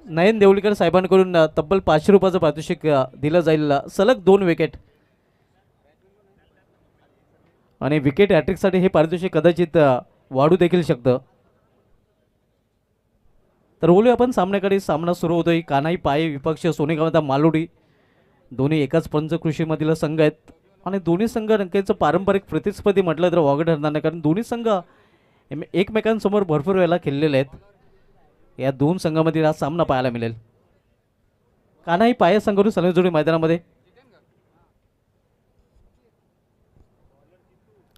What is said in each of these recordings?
नयन देवळीकर साहेबांकडून तब्बल 500 रुपयाचं पारितोषिक दिलं जाईल. सलग 2 विकेट आणि विकेट हॅट्रिकसाठी हे पारितोषिक कदाचित वाढू देखील शकतं. तर बोलूया आपण सामन्याकडे. सामना सुरू होतोय. कानाई पाये विपक्ष सोनेगावचा मालोडी दोन्ही एकाच पंचकृषीमधील संघ आहेत आणि दोन्ही संघ रंकेचं पारंपरिक प्रतिस्पर्धी म्हटलं तर वावगं ठरणार नाही, कारण दोन्ही संघ एकमेकांसमोर भरपूर वेळेला खेळलेले आहेत. या दोन संघामध्ये हा सामना पाहायला मिळेल. कानाई पाया संघातून सलगजोडी मैदानामध्ये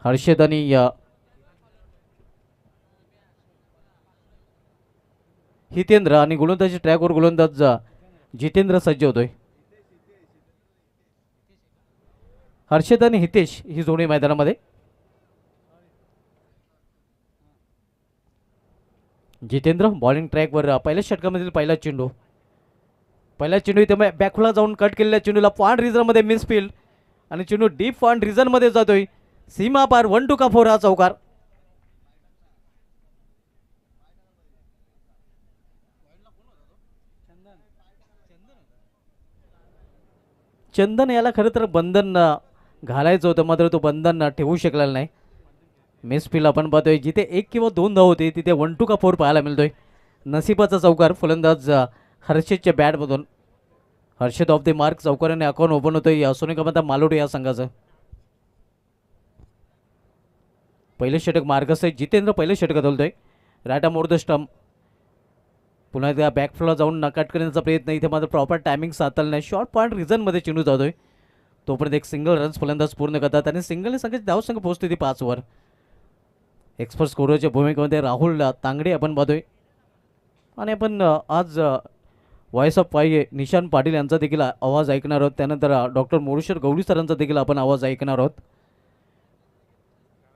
हर्षद आणि हितेंद्र आणि गोलंदाजी ट्रॅकवर गोलंदाज जितेंद्र सज्ज होतोय. हर्षद आणि हितेश ही जोडी मैदानामध्ये. जितेंद्र बॉलिंग ट्रॅकवर पहिल्या षटकामधील पहिला चेंडू इथे बॅकला जाऊन कट केलेल्या चेंडूला पॉइंट रिझनमध्ये मिसफील्ड आणि चेंडू डीप पॉइंट रिझनमध्ये जातोय. सीमा पार 1-2 का 4 हा चौकार. चंदन याला खरं तर बंधन घालायचं होतं, मात्र तो बंधन ठेवू शकलेला नाही. मिसफील्ड आपण पाहतोय. जिथे 1 किंवा 2 धाव होते तिथे 1-2 का 4 पाहायला मिळतोय. नसिबाचा चौकार फलंदाज हर्षदच्या बॅटमधून. हर्षद ऑफ द मार्क चौकाराने अकाउंट ओपन होतोय सोनेगाव मालोडी या संघाचं. पहिले षटक मार्गस आहे. जितेंद्र पहिले षटक धरतोय. Right more the stump. पुन्हा एकदा बॅकफ्लोला जाऊन नकाट करण्याचा प्रयत्न. इथे मात्र प्रॉपर टायमिंग साधलं नाही. शॉर्ट पॉईंट रिझनमध्ये चेंडू जातोय. तोपर्यंत एक सिंगल रन्स फलंदाज पूर्ण करतात आणि सिंगलने संघाची धावसंख्या पोहोचते ती 5 वर. एक्सपर्ट स्कोररच्या भूमिकेमध्ये राहुल तांगडे आपण पाहतोय आणि आपण आज व्हॉइस ऑफ पाहिजे निशांत पाटील यांचा देखील आवाज ऐकणार आहोत. त्यानंतर डॉक्टर मोरेश्वर गवळी सरांचा देखील आपण आवाज ऐकणार आहोत.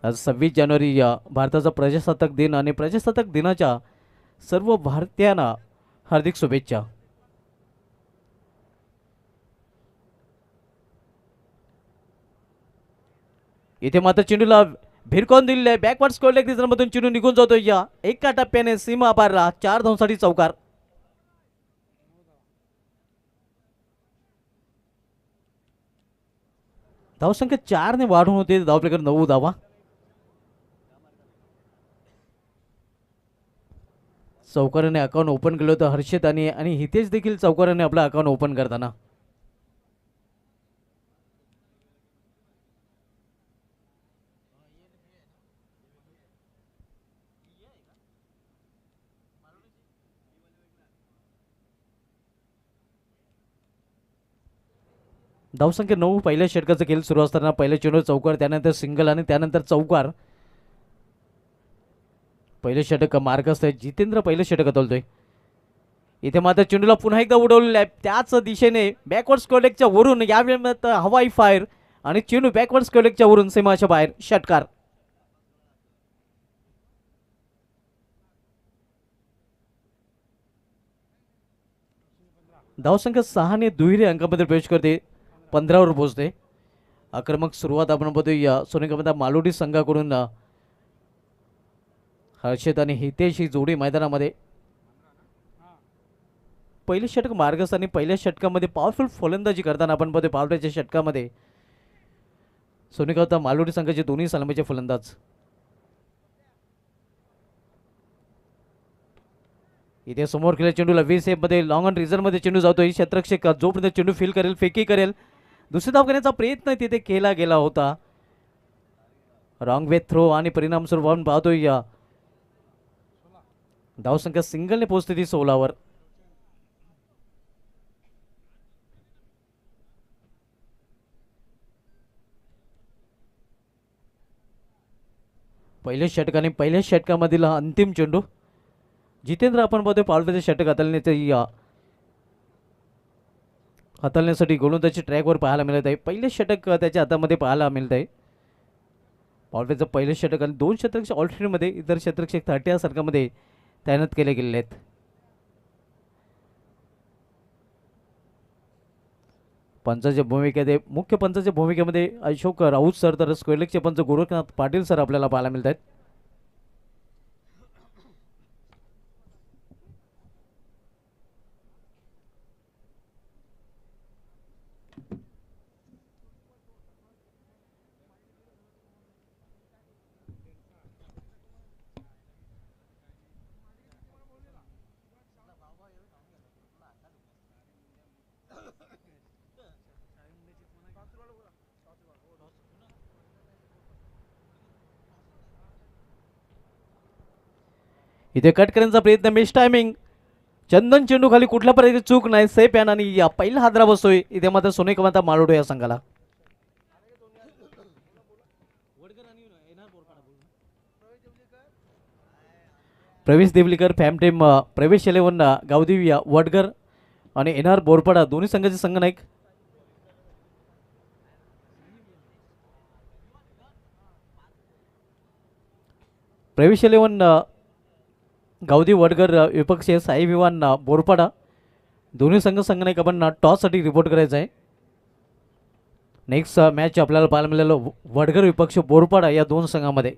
आज 26 जानेवारी भारताचा प्रजासत्ताक दिन आणि प्रजासत्ताक दिनाच्या सर्व भारतीयांना हार्दिक शुभेच्छा. इथे मात्र चेंडूला भिरकॉन दिलेला आहे. बॅकवर्ड स्कोर लेग रिझनमधून चेंडू निघून जातोय. या एका टप्प्याने सीमा पारला 4 धावांसाठी चौकार. धावसंख्या 4 ने वाढून होते. धावप्रेकर 9 धावा. चौकाराने अकाउंट ओपन केलं होतं हर्षद आणि हितेश देखील चौकाराने आपलं अकाउंट ओपन करताना. धावसंख्या 9. पहिल्या षटकाचा खेळ सुरू असताना पहिल्या चेंडूवर चौकार, त्यानंतर सिंगल आणि त्यानंतर चौकार. पहिले षटक मार्गस्थ आहे. जितेंद्र पहिले षटक तोलतोय. इथे मात्र चेंडूला पुन्हा एकदा उडवलेला आहे. त्याच दिशेने बॅकवर्ड स्कोरलेगच्या वरून यावेळी हवाई फायर आणि चेंडू बॅकवर्ड स्कोरलेगच्या वरून सीमाच्या बाहेर षटकार. धावसंख्या 6 ने दुहेरी अंकामध्ये प्रवेश करते. 15 वर पोहोचते. आक्रमक सुरुवात आपण बघतोय सोनेगाव मालोडी संघाकडून. हर्षद आणि हितेश ही जोडी मैदानामध्ये. पहिले षटक मार्गस आणि पहिल्या षटकामध्ये पॉवरफुल फलंदाजी करताना आपण बघतोय पावट्याच्या षटकामध्ये सोनेगाव मालोडी संघाचे दोन्ही सलामीचे फलंदाज. इथे समोर केलेल्या चेंडूला 20 मध्ये लॉंग ऑन रिझन मध्ये चेंडू जातोय. क्षेत्ररक्षक जोपर्यंत चेंडू फील करेल फेकी करेल दुसरी धाव करण्याचा प्रयत्न तिथे केला गेला होता. रॉंग वे थ्रो आणि परिणाम स्वरूप आपण पाहतोय धावसंख्या सिंगलने पोहोचते ती 16 वर. पहिल्या षटकाने पहिल्या षटकामधील अंतिम चेंडू. जितेंद्र आपण पाहतोय पावसाचे षटक हाताळण्यासाठी गोलंदाजी ट्रॅकवर पाहायला मिळत आहे. पहिले षटक त्याच्या हातामध्ये पाहायला मिळत आहे. पावसाचं पहिलं षटक आणि 2 क्षेत्ररक्षक ऑल्टरनेटमध्ये इतर क्षेत्ररक्षक 30 या सारखामध्ये तैनात केले गेलेले आहेत. पंचाच्या भूमिकेमध्ये मुख्य पंचाच्या भूमिकेमध्ये अशोक राऊत सर तर स्क्वेअरलेगचे पंच गोरखनाथ पाटील सर आपल्याला पाहायला मिळत आहेत. इथे कट करण्याचा प्रयत्न, मिस टायमिंग. चंदन चेंडू खाली कुठल्या प्रकारची चूक नाही, सेफ आहे आणि या पहिला हादरा बसतोय इथे मात्र सोनेकमाता मालोडे या संघाला. प्रवेश देवलीकर फॅम टीम, प्रवेश 11 गावदेवी वडगर आणि एनआर बोरपाडा दोन्ही संघाचे संघनायक. प्रवेश 11 गावदी वडगर विपक्षीय साई विवान बोरपाडा दोन्ही संघनायक आपण टॉससाठी रिपोर्ट करायचं आहे. नेक्स्ट मॅच आपल्याला पाहायला मिळालं वडगर विपक्ष बोरपाडा या दोन संघामध्ये.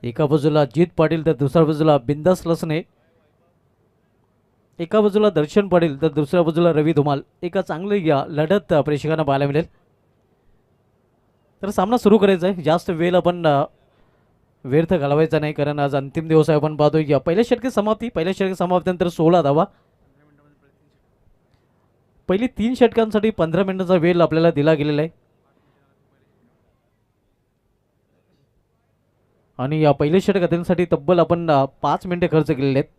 एका बाजूला जीत पाटील तर दुसऱ्या बाजूला बिंदास लसणे. एका बाजूला दर्शन पाटील तर दुसऱ्या बाजूला रवी धुमाल. एका चांगली या लढत प्रेक्षकांना पाहायला मिळेल. तर सामना सुरू करायचा आहे, जास्त वेळ आपण व्यर्थ घालवायचा नाही कारण आज अंतिम दिवस आहे. आपण पाहतोय की पहिल्या षटकी समाप्तीनंतर 16 धावा. पहिली 3 षटकांसाठी 15 मिनिटांचा वेळ आपल्याला दिला गेलेला आहे आणि या पहिल्या षटकांसाठी तब्बल आपण 5 मिनिटे खर्च केलेले आहेत.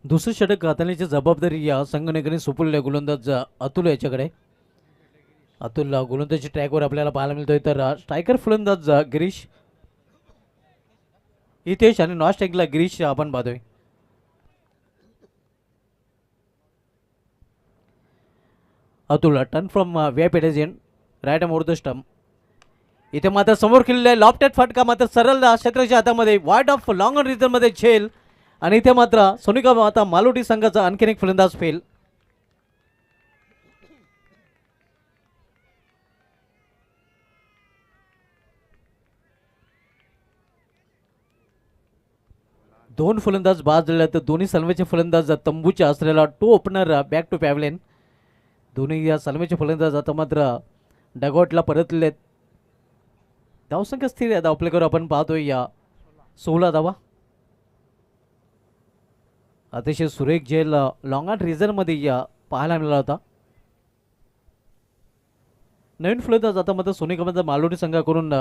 दुसरे षटक हाताळण्याची जबाबदारी या संघटनेकडे सोपवलेल्या गोलंदाज अतुल याच्याकडे. अतुल गोलंदाजी ट्रॅकवर आपल्याला पाहायला मिळतोय तर स्ट्रायकर फलंदाज गिरीश हितेश आणि नॉन स्ट्राईकला गिरीश आपण पाहतोय. अतुल टर्न फ्रॉम व्हीआयपी पेडेजियन राईट मोर द स्टंप. इथे मात्र समोर खेळलेला आहे लॉफ्टेड फटका मात्र सरळ क्षेत्राच्या हातामध्ये wide off long on reason मध्ये झेल आणि इथे मात्र सोनिका माता मालोटी संघाचा आणखीन एक फलंदाज फेल. दोन फलंदाज बाद झाले तर दोन्ही सलमेचे फलंदाज तंबूच्या असलेला two opener back to pavilion. दोन्ही या सलमेचे फलंदाज आता मात्र डगआउटला परतलेत. धावसंख्या स्थिर आहे धावपलेकर आपण पाहतोय या 16 धावा. अतिशय सुरेख झेल लॉंग ऑन रिझन मध्ये या पाहायला मिळाला होता. नवीन फलंदाज आता मात्र सोनिका मालोटी संघाकडून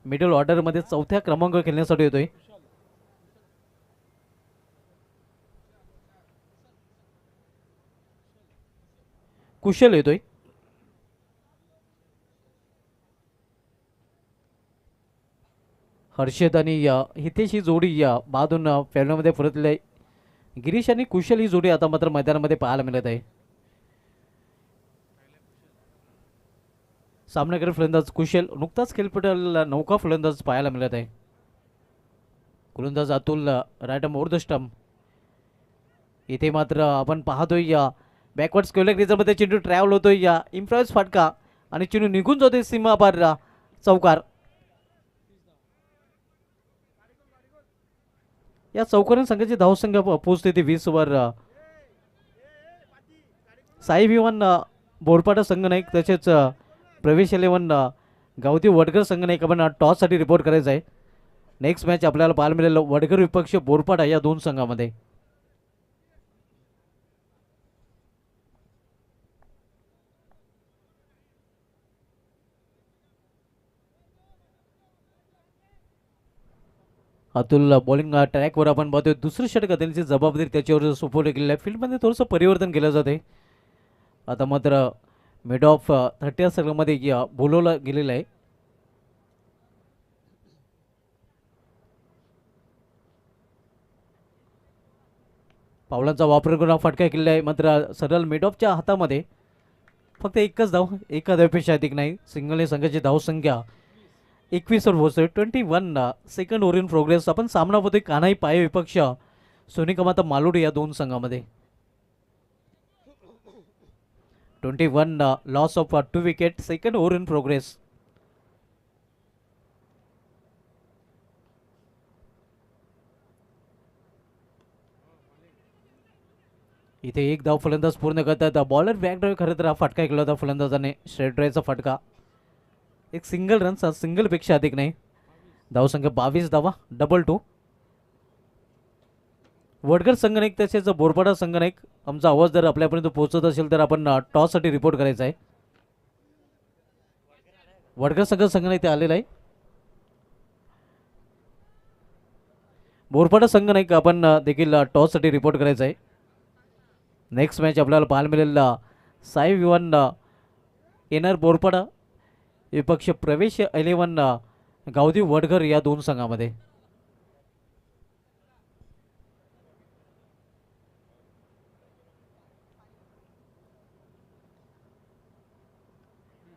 मिडल ऑर्डरमध्ये 4थ्या क्रमांकावर खेळण्यासाठी येतोय. कुशल येतोय. हर्षद आणि हितेश ही जोडी या बाजून फॅनमध्ये परतलेली आहे. गिरीश आणि कुशल ही जोडी आता मात्र मैदानामध्ये पाहायला मिळत आहे. सामनाकडे फलंदाज कुशल नुकताच खेळपटाला नौका फलंदाज पाहायला मिळत आहे. गोलंदाज Atul right more the stump. इथे मात्र आपण पाहतोय या बॅकवर्ड स्क्वेअर रिझनमध्ये चेंडू ट्रॅव्हल होतोय या इम्प्राइज फटका आणि चेंडू निघून जातोय सीमा पार चौकार. या चौकारांनी संघाची धावसंख्या पोहोचते ती 20 वर. साई विवान बोरपाडा संघनायक तसेच प्रवेश 11 गावती वडगर संघनायक आपण टॉससाठी रिपोर्ट करायचा आहे. नेक्स्ट मॅच आपल्याला पाहायला मिळेल वडगर विपक्ष बोरपाडा या दोन संघामध्ये. अतुल बॉलिंग ट्रॅकवर आपण पाहतोय. दुसरं षटक त्यांची जबाबदारी त्याच्यावर सोपवली गेलेली आहे. फील्डमध्ये थोडंसं परिवर्तन केलं जाते. आता मात्र मिड ऑफ 30 सर्कलमध्ये बोलवलं गेलेलं आहे. पावलांचा वापर करून फटका केलेला आहे मात्र सरळ मिड ऑफच्या हातामध्ये फक्त एकच धाव, एका धावेपेक्षा अधिक नाही. सिंगलने संघाची धावसंख्या 21 वर पोहोचतोय. 21 सेकंड ओव्हर इन प्रोग्रेस. आपण सामना होतोय कान्हाई पाये विपक्ष सोनिका माता मालोडी या दोन संघामध्ये. 21 loss of 2 wicket. Second over in progress. इथे एक धाव फलंदाज पूर्ण करतात. बॉलर बॅक ड्राईव्ह खरं तर हा फटका केला होता फलंदाजाने, स्ट्रेट ड्राईव्हचा फटका. एक सिंगल रन, सिंगलपेक्षा अधिक नाही. धावसंख्या 22 धावा, डबल टू. वडगर संगणक तसेच बोरपाडा संगणक, आमचा आवाज जर आपल्यापर्यंत पोहोचत असेल तर आपण टॉससाठी रिपोर्ट करायचा आहे. वडगर संगणक ते आलेला आहे. बोरपाडा संगणक आपण देखील टॉससाठी रिपोर्ट करायचा आहे. नेक्स्ट मॅच आपल्याला पाहायला मिळेल साई विवान एनआर बोरपाडा विपक्ष प्रवेश 11 गावदी वडघर या दोन संघामध्ये.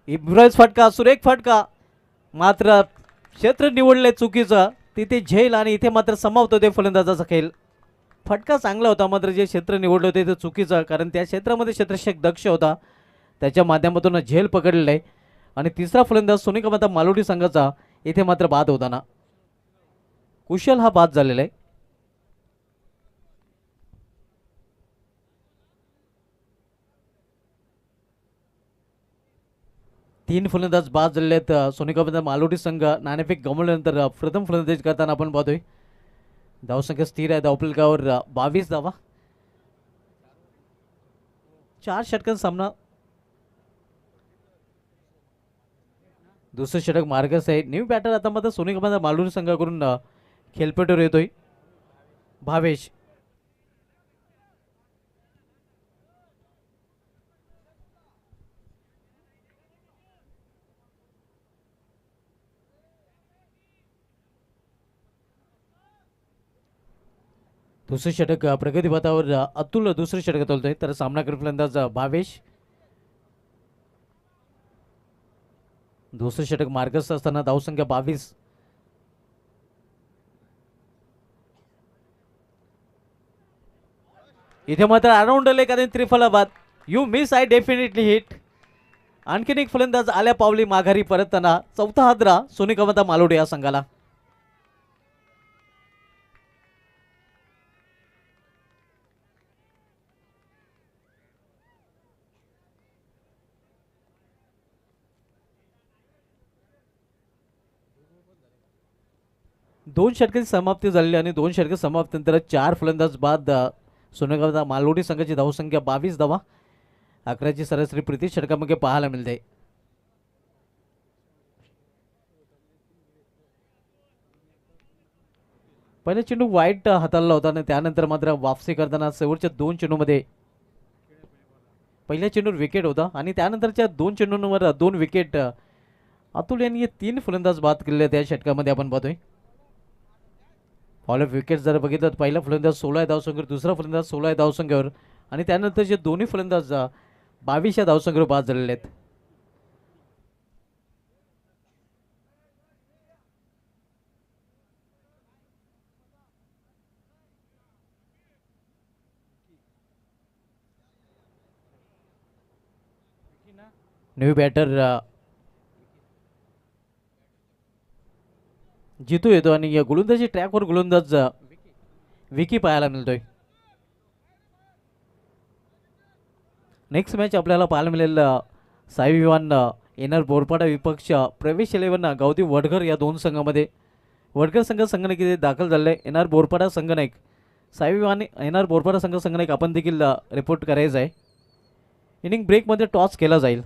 इब्राहिम फटका, सुरेख फटका, मात्र क्षेत्र निवडले चुकीचं, तिथे झेल आणि इथे मात्र समाप्त होते फलंदाजाचा खेळ. फटका चांगला होता, मात्र जे क्षेत्र निवडले होते ते चुकीचं, कारण त्या क्षेत्रामध्ये क्षेत्ररक्षक दक्ष होता, त्याच्या माध्यमातून झेल पकडलेलं आहे. आणि तिसरा फलंदाज सोनिकामाता मालोडी संघाचा इथे मात्र बाद होताना कुशल हा बाद झालेला आहे. तीन फलंदाज बाद झालेले आहेत सोनिकामाता मालोडी संघ. नाणेफेक गमावल्यानंतर प्रथम फलंदाजी करताना आपण पाहतोय. धावसंख्या स्थिर आहे, धावफलकावर 22 धावा, 4 षटकांचा सामना. दुसरं षटक मार्गस आहे. न्यू बॅटर आता मात्र सोनिकामाता मालोडी संघाकडून खेळपट्टीवर येतोय भावेश. दुसरे षटक प्रगतीपथावर अतुल दुसरे षटक तोलतोय, तर सामना करत फलंदाज भावेश. दुसरे षटक मार्गस्थ असताना धावसंख्या 22. इथे मात्र अराउंड लेग आणि त्रिफला बाद. You miss I definitely hit. आणखीन एक फलंदाज आल्या पावली माघारी परतताना. चौथा हादरा सोनिकामाता मालोडी या संघाला. दोन षटकांची समाप्ती झालेली आणि दोन षटक समाप्तीनंतर 4 फलंदाज बाद. सोनिकामाता मालोडी संघाची धावसंख्या 22 धावा, 11ची सरासरी प्रति षटकामध्ये पाहायला मिळते. पहिला चेंडू वाईट हाताळला होता आणि त्यानंतर मात्र वापसी करताना शेवटच्या 2 चेंडूमध्ये पहिल्या चेंडूवर विकेट होता आणि त्यानंतरच्या 2 चेंडूंवर 2 विकेट. अतुल यांनी 3 फलंदाज बाद केलेले त्या षटकामध्ये आपण पाहतोय. ऑल ऑफ विकेट जर बघितलं तर पहिला फलंदाज 16 धावसंख्येवर, दुसरा फलंदाज 16 धावसंख्येवर आणि त्यानंतर जे दोन्ही फलंदाज 22 धावसंख्येवर बाद झालेले आहेत. न्यू बॅटर जितू येतो आणि या गोलंदाजी ट्रॅकवर गोलंदाज विकी पाहायला मिळतोय. नेक्स्ट मॅच आपल्याला पाहायला मिळेल साई विवान एनआर बोरपाडा विपक्ष प्रवेश 11 गावदी वडघर या दोन संघामध्ये. वडघर संघ संगणक इथे दाखल झाले. एनआर बोरपाडा संगणक, साई विवान एनआर बोरपाडा संगणक आपण देखील रिपोर्ट करायचा आहे. इनिंग ब्रेकमध्ये टॉस केला जाईल.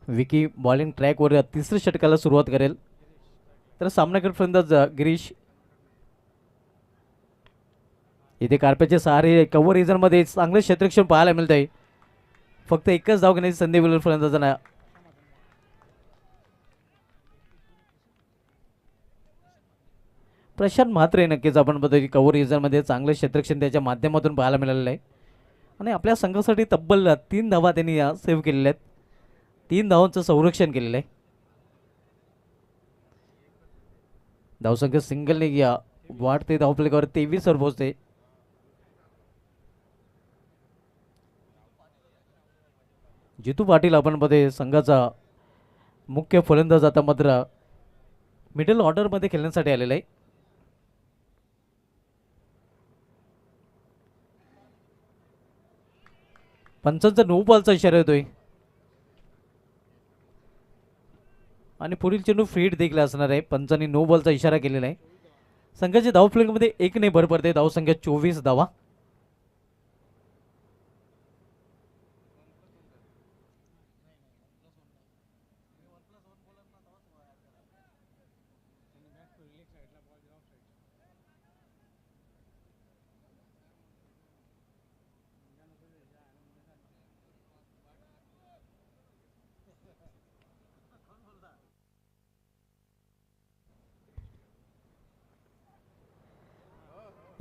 विकी बॉलिंग ट्रॅकवर तिसऱ्या षटकाला सुरुवात करेल. तर सामनाकर फलंदाज गिरीश. इथे कार्पेटचे सहारे कव्हर रिजनमध्ये चांगले क्षेत्ररक्षण पाहायला मिळत आहे. फक्त एकच धाव घेण्याची संधी मिळेल फलंदाजांना. प्रशांत म्हात्रे नक्कीच आपण बघतो की कव्हर रिझनमध्ये चांगलं क्षेत्ररक्षण त्याच्या माध्यमातून पाहायला मिळालेलं आहे आणि आपल्या संघासाठी तब्बल 3 धावा त्यांनी सेव्ह केलेल्या आहेत. 3 धावांचं संरक्षण केलेलं आहे. धावसंख्या सिंगलने वाढते धावफलकावर 23वर पोहोचते. जितू पाटील आपण मध्ये संघाचा मुख्य फलंदाज आता मात्र मिडल ऑर्डरमध्ये खेळण्यासाठी आलेला आहे. पंचांचा 9 बॉलचा इशारा येतोय आणि पुढील चेंडू फीड देखील असणार आहे. पंचांनी 9 बॉलचा इशारा केलेला आहे. संघाच्या धावफलकामध्ये 1ने भर पडते. धावसंख्या 24 धावा.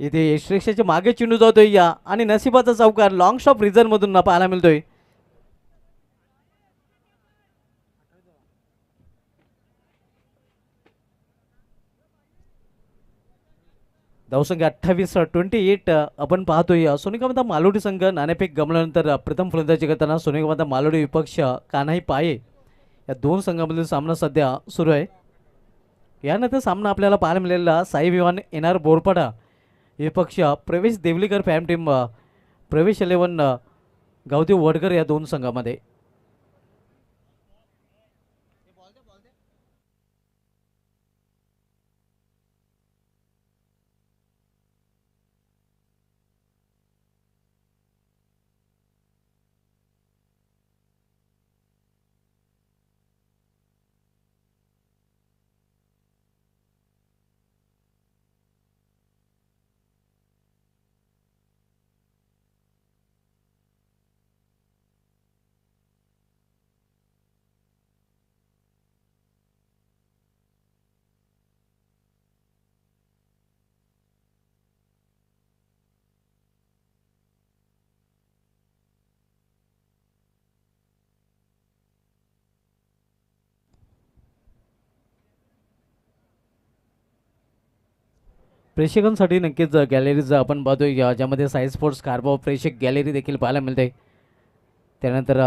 इथे यशरेषाच्या मागे चेंडू जातोय आणि नशिबाचा चौकार लॉंग शॉप रिझन मधून पाहायला मिळतोय. धावसंख्या 28-28 आपण पाहतोय. सोनिकामता मालोडी संघ नाणेफेक गमल्यानंतर प्रथम फलंदाजी करताना सोनिकामता मालोडी विपक्ष कान्हाई पाये या 2 संघामधील सामना सध्या सुरू आहे. यानंतर सामना आपल्याला पाहायला मिळालेला साई विवान एनआर बोरपाडा विपक्ष प्रवेश देवलीकर फॅम टीम प्रवेश 11 गावदेव वडकर या 2 संघामध्ये. प्रेक्षकांसाठी नक्कीच गॅलरीज आपण पाहतोय ज्यामध्ये साई स्पोर्ट्स कार्बो प्रेक्षक गॅलरी देखील पाहायला मिळते. त्यानंतर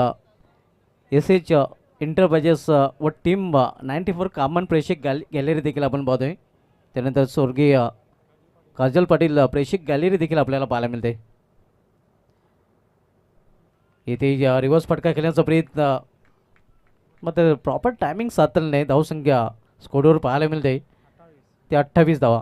एस इंटरप्राइजेस व टीम 94 कॉमन प्रेक्षक गॅलरी देखील आपण पाहतोय. त्यानंतर स्वर्गीय काजल पाटील प्रेक्षक गॅलरी देखील आपल्याला पाहायला मिळते. इथे रिव्हर्स फटका खेळण्याचा प्रयत्न मात्र प्रॉपर टायमिंग साधलं नाही. धावसंख्या स्कोरवर पाहायला मिळते ते 28 धावा.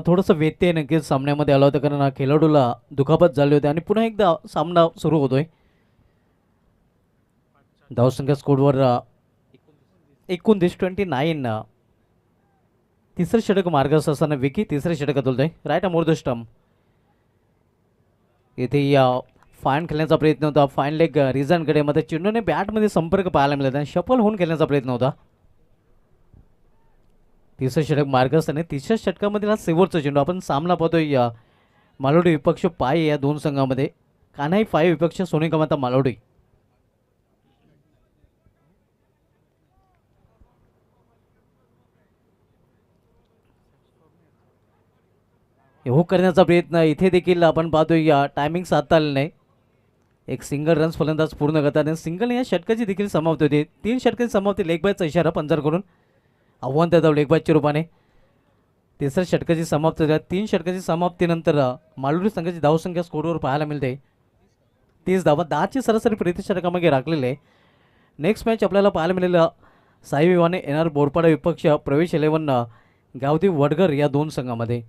थोडंसं व्यत्यय नक्कीच सामन्यामध्ये आला होता, कारण खेळाडूला दुखापत झाली होती आणि पुन्हा एकदा सामना सुरू होतोय. धावसंख्या स्कोरवर 29-29. तिसरं षटक मार्गस्थ असताना विकी तिसरे षटक अतुलतोय. Right more the stump. इथे या फाईन खेळण्याचा प्रयत्न होता. फाईन लेग रिझनकडे, मध्ये चेंडूने बॅटमध्ये संपर्क पाहायला मिळत आणि शफल होऊन खेळण्याचा प्रयत्न होता. तिसरं षटक मार्गस्थ आणि तिसऱ्या षटकामधील हा शेवटचा चेंडू. आपण सामना पाहतोय या मालोडी विपक्ष पाय या दोन संघामध्ये. कान्हाई 5 विपक्ष सोनेकमाता मालोडी. हो करण्याचा प्रयत्न इथे देखील आपण पाहतोय या टायमिंग साधता आलं नाही. एक सिंगल रन्स फलंदाज पूर्ण करतात आणि सिंगल या षटकाची देखील समाप्ती होती. 3 षटकाची समाप्ती लेग बायचा इशारा पंचांकडून आव्हान देतात लेग बायच्या रूपाने. तिसऱ्या षटकाची समाप्ती झाली. 3 षटकाची समाप्तीनंतर मालुडी संघाची धावसंख्या स्कोरवर पाहायला मिळते 30 धावा. 10ची सरासरी प्रति षटकामागे राखलेले आहे. नेक्स्ट मॅच आपल्याला पाहायला मिळेल साई विवाने एनआर बोरपाडा विपक्ष प्रवेश 11 गावदी वडगर या दोन संघामध्ये.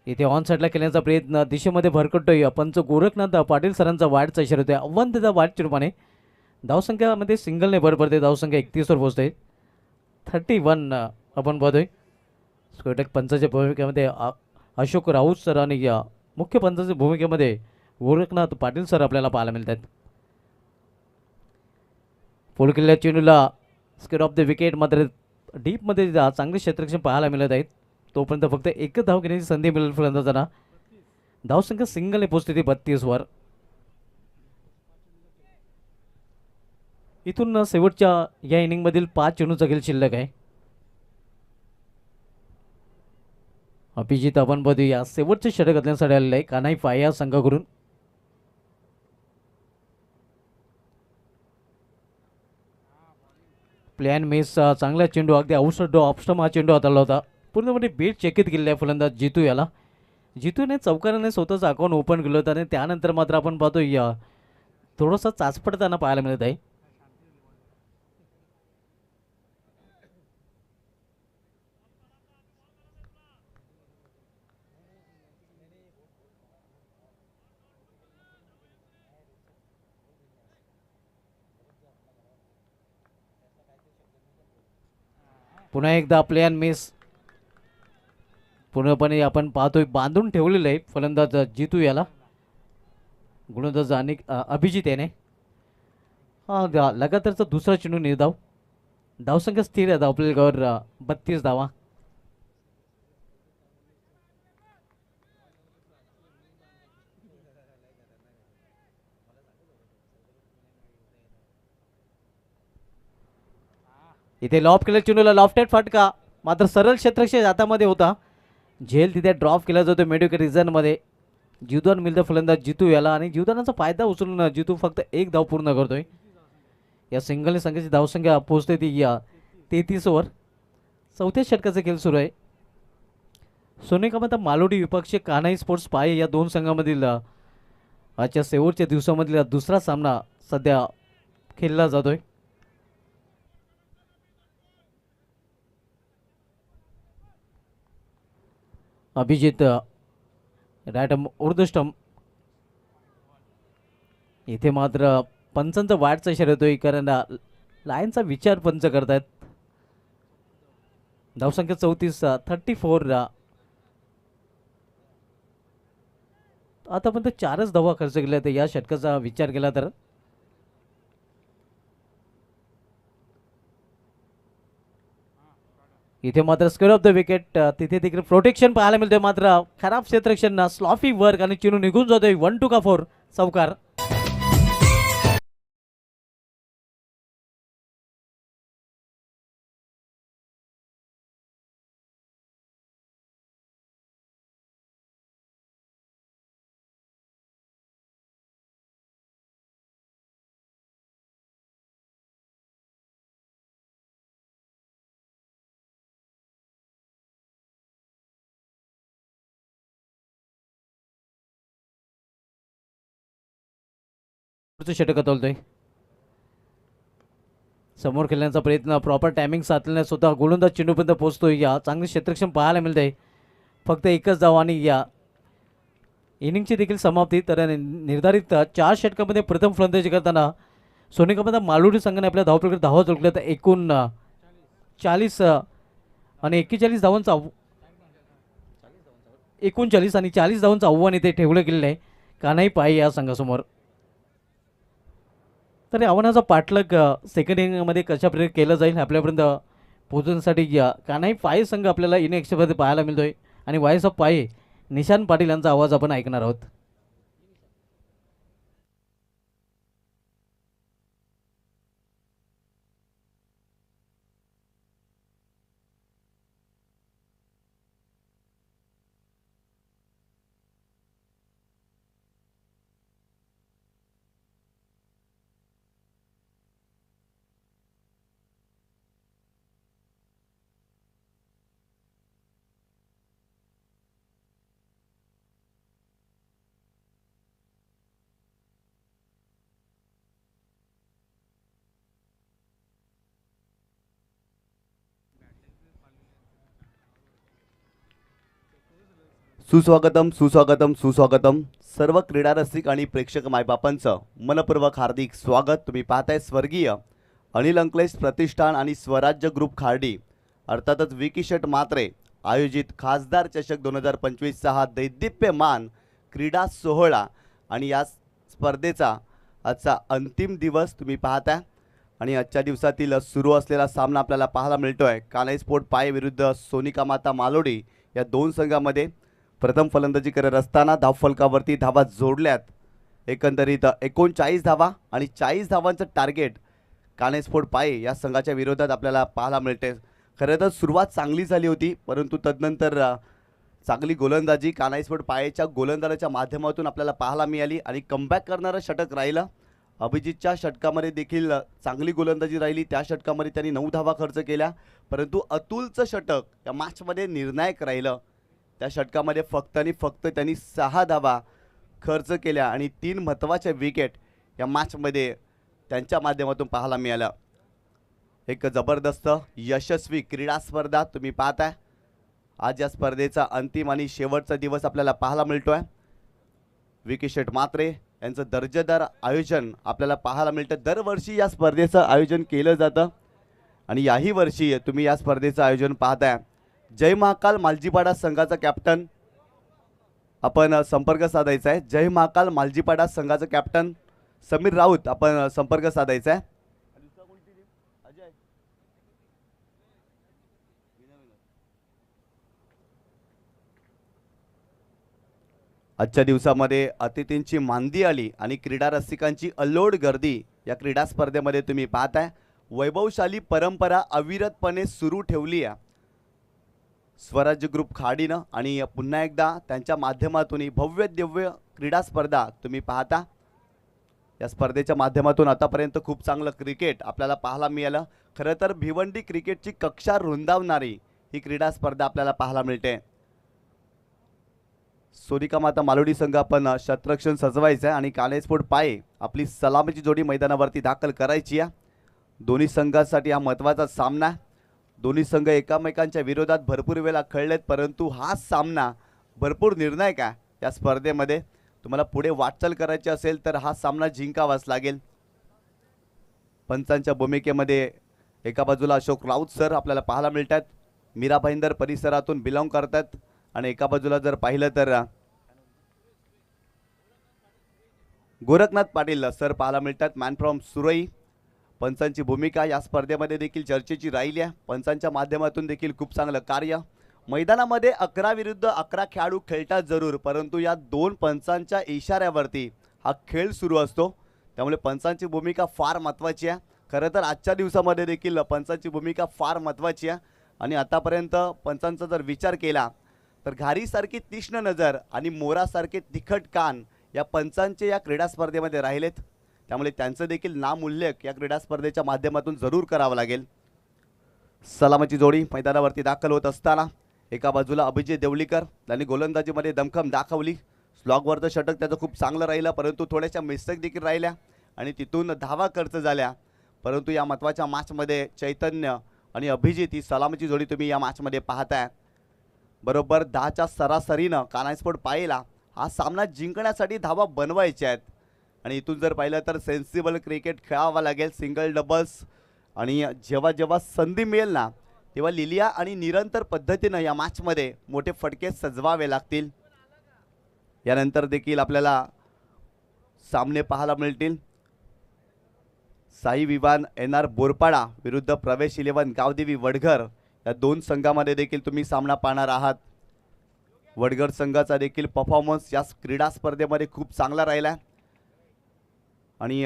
इथे ऑन साईडला केल्याचा प्रयत्न दिशेमध्ये भरकटतोय. पंच गोरखनाथ पाटील सरांचा वाढचा इशारा होतोय. आव्हान त्याचा वाढच्या रूपाने. धावसंख्यामध्ये सिंगलने भर पडते. धावसंख्या 31 वर पोहोचते. 31 आपण पाहतोय. स्कोटक पंचाच्या भूमिकेमध्ये अशोक राऊत सर आणि या मुख्य पंचाच्या भूमिकेमध्ये गोरखनाथ पाटील सर आपल्याला पाहायला मिळतात. पोल किल्ल्या चेंडूला स्केट ऑफ द विकेट मात्र डीपमध्ये चांगले क्षेत्ररक्षण पाहायला मिळत आहेत. तोपर्यंत फक्त एकच धाव घेण्याची संधी मिळेल फलंदाजांना. धावसंख्या सिंगलने पोहोचते ती 32 वर. इथून शेवटच्या या इनिंगमधील 5 चेंडूचा खेळ शिल्लक आहे. अभिजित आपण बघूया शेवटचे षटक घालण्यासाठी आलेलं आहे कान्हाई 5 या संघाकडून. प्लॅन मेस चांगला चेंडू, अगदी औषध ऑप्स्टम हा चेंडू हाताळला होता. पूर्णपणे बेट चेकीत केलेला आहे फलंदाज जितू याला. जितूने चौकाराने स्वतःचं अकाउंट ओपन केलं होतं आणि त्यानंतर मात्र आपण पाहतो या थोडंसं चाचपडताना पाहायला मिळत आहे. पुन्हा एकदा प्लेन मिस. पूर्णपणे आपण पाहतोय बांधून ठेवलेलं आहे फलंदाज जितू याला. गोलंदाज आणि अभिजित याने लगातारचा दुसरा चेंडू निर्धाव. धावसंख्या स्थिर आहे धावपलकावर 32 धावा. इथे लॉफ केला चेंडूला लॉफ्टेड फटका, मात्र सरळ क्षेत्रक्षेत्र हातामध्ये होता. झेल तिथे ड्रॉप केला जातो मेडिकल रिझनमध्ये. जीवदान मिळतं फलंदाज जितू याला आणि जीवदानाचा फायदा उचलून जितू फक्त एक धाव पूर्ण करतोय. या सिंगल संघाची धावसंख्या पोहोचते ती या 33 वर. चौथ्या षटकाचा खेळ सुरू आहे. सोनेकामता मालोडी विपक्षी कान्हाई स्पोर्ट्स पाये या दोन संघामधील आजच्या शेवटच्या दिवसामधील दुसरा सामना सध्या खेळला जातोय. अभिजित रॅटम उर्दुष्टम. इथे मात्र पंचांचा वाटचा इशारा येतोय कारण लायनचा विचार पंच करतायत. धावसंख्या 34 34. आतापर्यंत 4च धावा खर्च केल्या तर या षटकाचा विचार केला तर. इथे मात्र स्क्वेअर ऑफ द विकेट. तिथे देखील प्रोटेक्शन पाहायला मिळते, मात्र खराब क्षेत्ररक्षण स्लॉफी वर्क आणि चेंडू निघून जातोय. 1-2 का 4 चौकार. षटक तोलतोय. समोर खेळण्याचा प्रयत्न, प्रॉपर टायमिंग साधल्याने स्वतः गोलंदाज चेंडूपर्यंत पोहोचतोय. या चांगले क्षेत्रक्षम पाहायला मिळते. फक्त एकच धाव आणि या इनिंगची देखील समाप्ती. तर निर्धारित 4 षटकामध्ये प्रथम फलंदाजी करताना सोनेकामता मालुडी संघाने आपल्या धावपलकावर धावा जोडल्या तर एकूण 40 आणि 41 धावांचा 39 आणि 40 धावांचं आव्हान इथे ठेवलं गेलेलं आहे कान्हाई पाये या संघासमोर. तर आव्हानाचा पाठलाग सेकंड इनिंगमध्ये कशा प्रकारे केलं जाईल आपल्यापर्यंत पोहोचण्यासाठी कान्हाई पाये संघ आपल्याला इनिंग एक्स्ट्रामध्ये पाहायला मिळतोय आणि वायस ऑफ पाये निशान पाटील यांचा आवाज आपण ऐकणार आहोत. सुस्वागतम सुस्वागतम सुस्वागतम सर्व क्रीडा रसिक आणि प्रेक्षक मायबापांचं मनपूर्वक हार्दिक स्वागत. तुम्ही पाहताय स्वर्गीय अनिल अंकलेश प्रतिष्ठान आणि स्वराज्य ग्रुप खार्डी अर्थातच विकीशट मात्रे आयोजित खासदार चषक 2025 हा दैदिप्यमान क्रीडा सोहळा आणि या स्पर्धेचा आजचा अंतिम दिवस तुम्ही पाहताय. आणि आजच्या दिवसातील सुरू असलेला सामना आपल्याला पाहायला मिळतोय कान्हाई स्पोर्ट पाये विरुद्ध सोनिकामाता मालोडी या दोन संघामध्ये. प्रथम फलंदाजी करत असताना धावफलकावरती धावा जोडल्यात. एकंदरीत 39 धावा आणि 40 धावांचं टार्गेट कान्हाई स्पोर्ट पाये या संघाच्या विरोधात आपल्याला पाहायला मिळते. खरं तर सुरुवात चांगली झाली होती, परंतु तदनंतर चांगली गोलंदाजी कान्हाई स्पोर्ट पायेच्या गोलंदाजाच्या माध्यमातून आपल्याला पाहायला मिळाली आणि कमबॅक करणारं षटक राहिलं. अभिजितच्या षटकामध्ये देखील चांगली गोलंदाजी राहिली. त्या षटकामध्ये त्यांनी 9 धावा खर्च केल्या, परंतु अतुलचं षटक या मॅचमध्ये निर्णायक राहिलं. त्या षटकामध्ये फक्त आणि फक्त त्यांनी 6 धावा खर्च केल्या आणि 3 महत्त्वाच्या विकेट या मॅचमध्ये त्यांच्या माध्यमातून पाहायला मिळाल्या. एक जबरदस्त यशस्वी क्रीडा स्पर्धा तुम्ही पाहताय. आज या स्पर्धेचा अंतिम आणि शेवटचा दिवस आपल्याला पाहायला मिळतोय. विकीशट मात्रे यांचं दर्जेदार आयोजन आपल्याला पाहायला मिळतं. दरवर्षी या स्पर्धेचं आयोजन केलं जातं आणि याही वर्षी तुम्ही या स्पर्धेचं आयोजन पाहताय. जय महाकाल मालजीपाडा संघाचा कॅप्टन आपण संपर्क साधायचा आहे. जय महाकाल मालजीपाडा संघाचं कॅप्टन समीर राऊत आपण संपर्क साधायचा आहे. आजच्या दिवसामध्ये अतिथींची मांदी आली आणि क्रीडा रसिकांची अल्लोड गर्दी या क्रीडा स्पर्धेमध्ये तुम्ही पाहताय. वैभवशाली परंपरा अविरतपणे सुरू ठेवली आहे स्वराज्य ग्रुप खाडीनं आणि पुन्हा एकदा त्यांच्या माध्यमातून ही भव्य दिव्य क्रीडा स्पर्धा तुम्ही पाहता. या स्पर्धेच्या माध्यमातून आतापर्यंत खूप चांगलं क्रिकेट आपल्याला पाहायला मिळालं. खरं तर भिवंडी क्रिकेटची कक्षा रुंदावणारी ही क्रीडा स्पर्धा आपल्याला पाहायला मिळते. सोनिका माता मालोडी संघ आपण शतरक्षण सजवायचं आहे आणि कानेस्फोट पाये आपली सलामीची जोडी मैदानावरती दाखल करायची आहे. दोन्ही संघांसाठी हा महत्त्वाचा सामना. दोन्ही संघ एकमेकांच्या विरोधात भरपूर वेळा खेळलेत, परंतु हा सामना भरपूर निर्णायक आहे. या स्पर्धेमध्ये तुम्हाला पुढे वाटचाल करायची असेल तर हा सामना जिंकावाच लागेल. पंचांच्या भूमिकेमध्ये एका बाजूला अशोक राऊत सर आपल्याला पाहायला मिळतात, मीरा भाईंदर परिसरातून बिलॉंग करतात. आणि एका बाजूला जर पाहिलं तर गोरखनाथ पाटील सर पाहायला मिळतात, मॅन फ्रॉम सुरई. पंचांची भूमिका या स्पर्धेमध्ये देखील चर्चेची राहिली आहे. पंचांच्या माध्यमातून देखील खूप चांगलं कार्य. मैदानामध्ये 11 विरुद्ध 11 खेळाडू खेळतात जरूर, परंतु या दोन पंचांच्या इशाऱ्यावरती हा खेळ सुरू असतो. त्यामुळे पंचांची भूमिका फार महत्त्वाची आहे. खरं तर आजच्या दिवसामध्ये देखील पंचांची भूमिका फार महत्त्वाची आहे. आणि आतापर्यंत पंचांचा जर विचार केला तर घारीसारखी तीक्ष्ण नजर आणि मोरासारखे तिखट कान या पंचांचे या क्रीडा स्पर्धेमध्ये राहिलेत. त्यामुळे त्यांचं देखील नामोल्लेख या क्रीडा स्पर्धेच्या माध्यमातून जरूर करावं लागेल. सलामीची जोडी मैदानावरती दाखल होत असताना एका बाजूला अभिजित देवलीकर, त्यांनी गोलंदाजीमध्ये दमखम दाखवली. स्लॉगवरचं षटक त्याचं खूप चांगलं राहिलं, परंतु थोड्याशा मिस्टेक देखील राहिल्या आणि तिथून धावा खर्च झाल्या. परंतु या महत्त्वाच्या मॅचमध्ये चैतन्य आणि अभिजित ही सलामीची जोडी तुम्ही या मॅचमध्ये पाहताय. बरोबर 10च्या सरासरीनं कानास्फोट पाहिला हा सामना जिंकण्यासाठी धावा बनवायच्या आहेत. आणि इथून जर पाहिलं तर सेन्सिबल क्रिकेट खेळावा लागेल, सिंगल डबल्स. आणि जेव्हा जेव्हा संधी मिळेल ना तेव्हा लिलिया आणि निरंतर पद्धतीनं या मॅचमध्ये मोठे फटके सजवावे लागतील. यानंतर देखील आपल्याला सामने पाहायला मिळतील. साई विवान NR बोरपाडा विरुद्ध प्रवेश 11 गावदेवी वडघर या दोन संघामध्ये देखील तुम्ही सामना पाहणार आहात. वडघर संघाचा देखील परफॉर्मन्स या क्रीडा स्पर्धेमध्ये खूप चांगला राहिला आणि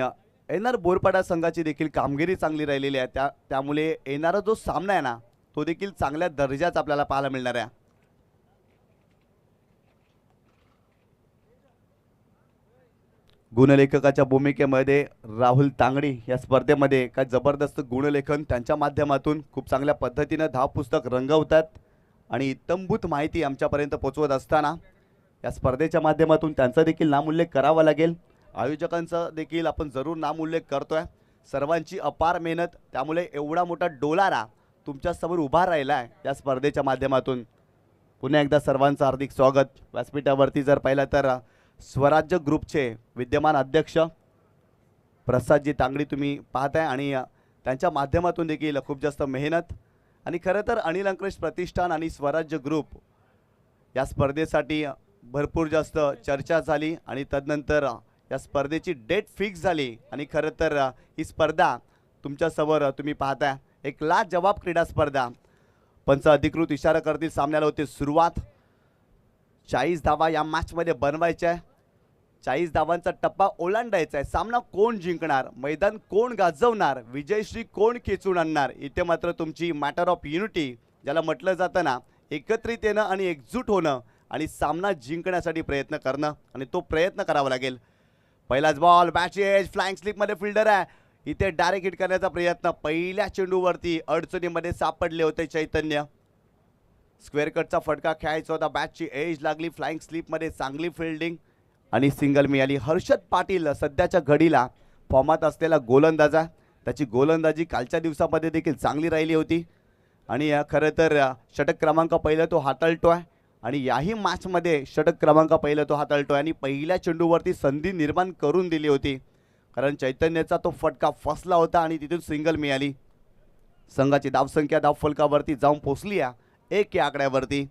NR बोरपाडा संघाची देखील कामगिरी चांगली राहिलेली आहे. त्यामुळे येणारा जो सामना आहे ना तो देखील चांगल्या दर्जाचा आपल्याला पाहायला मिळणार आहे. गुणलेखकाच्या भूमिकेमध्ये राहुल तांगडी या स्पर्धेमध्ये काय जबरदस्त गुणलेखन त्यांच्या माध्यमातून खूप चांगल्या पद्धतीनं धावपुस्तक रंगवतात आणि इत्तमभूत माहिती आमच्यापर्यंत पोहोचवत असताना या स्पर्धेच्या माध्यमातून त्यांचा देखील नामोल्लेख करावा लागेल. आयोजकांचा देखील आपण जरूर नामोल्लेख करतोय. सर्वांची अपार मेहनत, त्यामुळे एवढा मोठा डोलारा तुमच्यासमोर उभा राहिला आहे या स्पर्धेच्या माध्यमातून. पुन्हा एकदा सर्वांचं हार्दिक स्वागत. व्यासपीठावरती जर पाहिलं तर स्वराज्य ग्रुपचे विद्यमान अध्यक्ष प्रसादजी तांगडी तुम्ही पाहताय आणि त्यांच्या माध्यमातून देखील खूप जास्त मेहनत. आणि खरं तर अनिल अंकलेश प्रतिष्ठान आणि स्वराज्य ग्रुप या स्पर्धेसाठी भरपूर जास्त चर्चा झाली आणि तदनंतर या स्पर्धेची डेट फिक्स झाली. आणि खरं तर ही स्पर्धा तुमच्यासमोर तुम्ही पाहताय एक लाजवाब क्रीडा स्पर्धा. पंच अधिकृत इशारा करतील सामन्याला होते सुरुवात. 40 धावा या मॅचमध्ये बनवायच्या आहे. 40 धावांचा टप्पा ओलांडायचा आहे. सामना कोण जिंकणार, मैदान कोण गाजवणार, विजयश्री कोण खेचून आणणार, इथे मात्र तुमची मॅटर ऑफ युनिटी ज्याला म्हटलं जातं ना, एकत्रित येणं आणि एकजूट होणं आणि सामना जिंकण्यासाठी प्रयत्न करणं आणि तो प्रयत्न करावा लागेल. पहिलाच बॉल बॅटची एज, फ्लाइंग स्लिपमध्ये फिल्डर आहे, इथे डायरेक्ट हिट करण्याचा प्रयत्न. पहिल्या चेंडूवरती अडचणीमध्ये सापडले होते चैतन्य. स्क्वेअर कटचा फटका खेळायचा होता, बॅटची एज लागली, फ्लाइंग स्लिपमध्ये चांगली फिल्डिंग आणि सिंगल मिळाली. हर्षद पाटील सध्याच्या घडीला फॉर्मात असलेला गोलंदाजा, त्याची गोलंदाजी कालच्या दिवसामध्ये देखील चांगली राहिली होती आणि खरं तर षटक क्रमांक पहिला तो हाताळतो आहे आणि याही मॅचमध्ये षटक क्रमांक पहिला तो हाताळतो आहे आणि पहिल्या चेंडूवरती संधी निर्माण करून दिली होती, कारण चैतन्याचा तो फटका फसला होता आणि तिथून सिंगल मिळाली. संघाची धावसंख्या धावफलकावरती जाऊन पोहोचली आहे 1 या आकड्यावरती.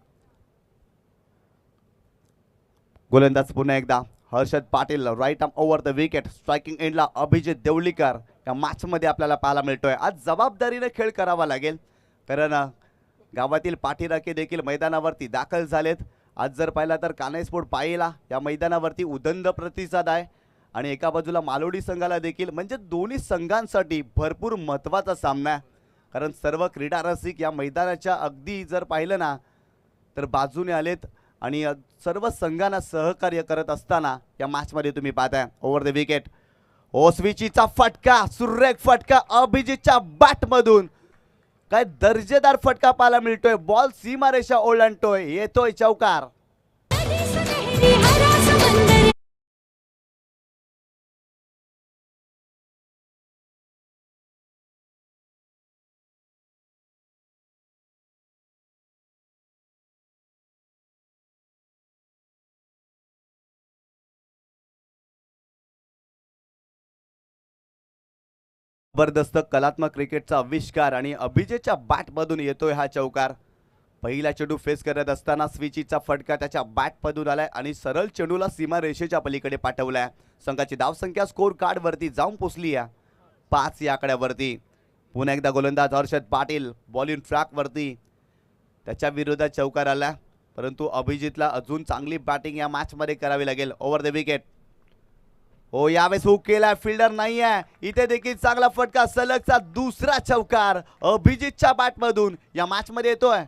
गोलंदाज पुन्हा एकदा Harshad Patil right arm over the wicket. Striking एंडला अभिजित देवलीकर या मॅचमध्ये आपल्याला पाहायला मिळतोय. आज जबाबदारीने खेळ करावा लागेल, कारण गावातील पाठीराखे देखील मैदानावरती दाखल झालेत. आज जर पाहिला तर कानेस्पोर्ट पाहिला या मैदानावरती उदंड प्रतिसाद आहे आणि एका बाजूला मालोडी संघाला देखील, म्हणजे दोन्ही संघांसाठी भरपूर महत्त्वाचा सामना आहे. कारण सर्व क्रीडा रसिक या मैदानाच्या अगदी जर पाहिलं ना तर बाजूने आलेत आणि सर्व संघांना सहकार्य करत असताना या मॅचमध्ये तुम्ही पाहताय. ओव्हर द विकेट ओसवीचीचा फटका, सुरेख फटका अभिजितच्या बॅटमधून. काय दर्जेदार फटका पाहायला मिळतोय. बॉल सीमारेषा ओलांडतोय, येतोय चौकार. जबरदस्त कलात्मक क्रिकेटचा आविष्कार आणि अभिजितच्या बॅटमधून येतोय हा चौकार. पहिला चेंडू फेस करत असताना स्विचीचा फटका त्याच्या बॅटमधून आलाय आणि सरळ चेंडूला सीमा रेषेच्या पलीकडे पाठवलाय. संघाची धावसंख्या स्कोर कार्डवरती जाऊन पोचली आहे 5 या आकड्यावरती. पुन्हा एकदा गोलंदाज हर्षद पाटील बॉलिंग ट्रॅकवरती, त्याच्या विरोधात चौकार आला, परंतु अभिजितला अजून चांगली बॅटिंग या मॅचमध्ये करावी लागेल. ओव्हर द विकेट हो, यावेळेस हुक केला, फिल्डर नाही आहे. इथे देखील चांगला फटका, सलगचा दुसरा चौकार अभिजितच्या बॅटमधून या मॅचमध्ये येतोय.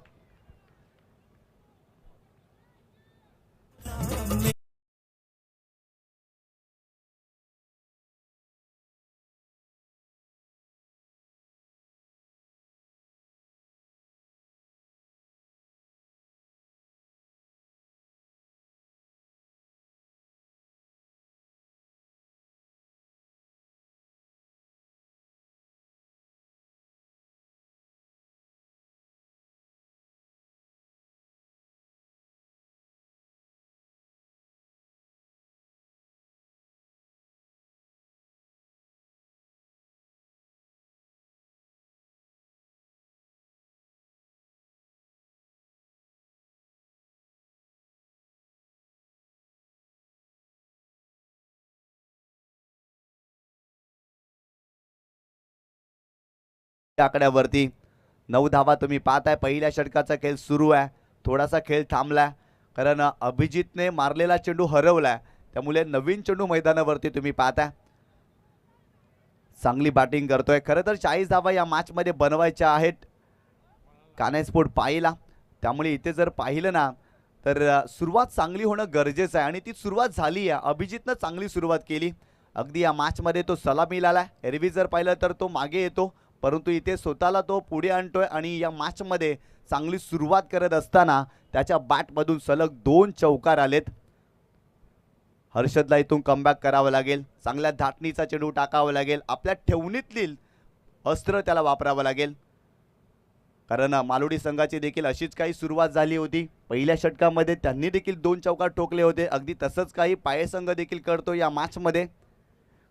आकड्यावरती 9 धावा तुम्ही पाहताय. पहिल्या षटकाचा खेळ सुरू आहे. थोडासा खेळ थांबलाय कारण अभिजितने मारलेला चेंडू हरवलाय, त्यामुळे नवीन चेंडू मैदानावरती तुम्ही पाहताय. चांगली बॅटिंग करतोय. खरं तर 40 धावा या मॅचमध्ये बनवायच्या आहेत कानेस्पोर्ट पाहिला, त्यामुळे इथे जर पाहिलं ना तर सुरुवात चांगली होणं गरजेचं आहे आणि ती सुरुवात झाली आहे. अभिजितनं चांगली सुरुवात केली. अगदी या मॅचमध्ये तो सलामीला आला. एरवी जर पाहिलं तर तो मागे येतो, परंतु इथे स्वतःला तो पुढे आणतोय आणि या मॅचमध्ये चांगली सुरुवात करत असताना त्याच्या बॅटमधून सलग 2 चौकार आलेत. हर्षदला इथून कमबॅक करावं लागेल. चांगल्या धाटणीचा चेंडू टाकावा लागेल. आपल्या ठेवणीतली अस्त्र त्याला वापरावं लागेल, कारण मालोडी संघाची देखील अशीच काही सुरुवात झाली होती. पहिल्या षटकामध्ये त्यांनी देखील 2 चौकार ठोकले होते. अगदी तसंच काही पाये संघ देखील करतो या मॅचमध्ये,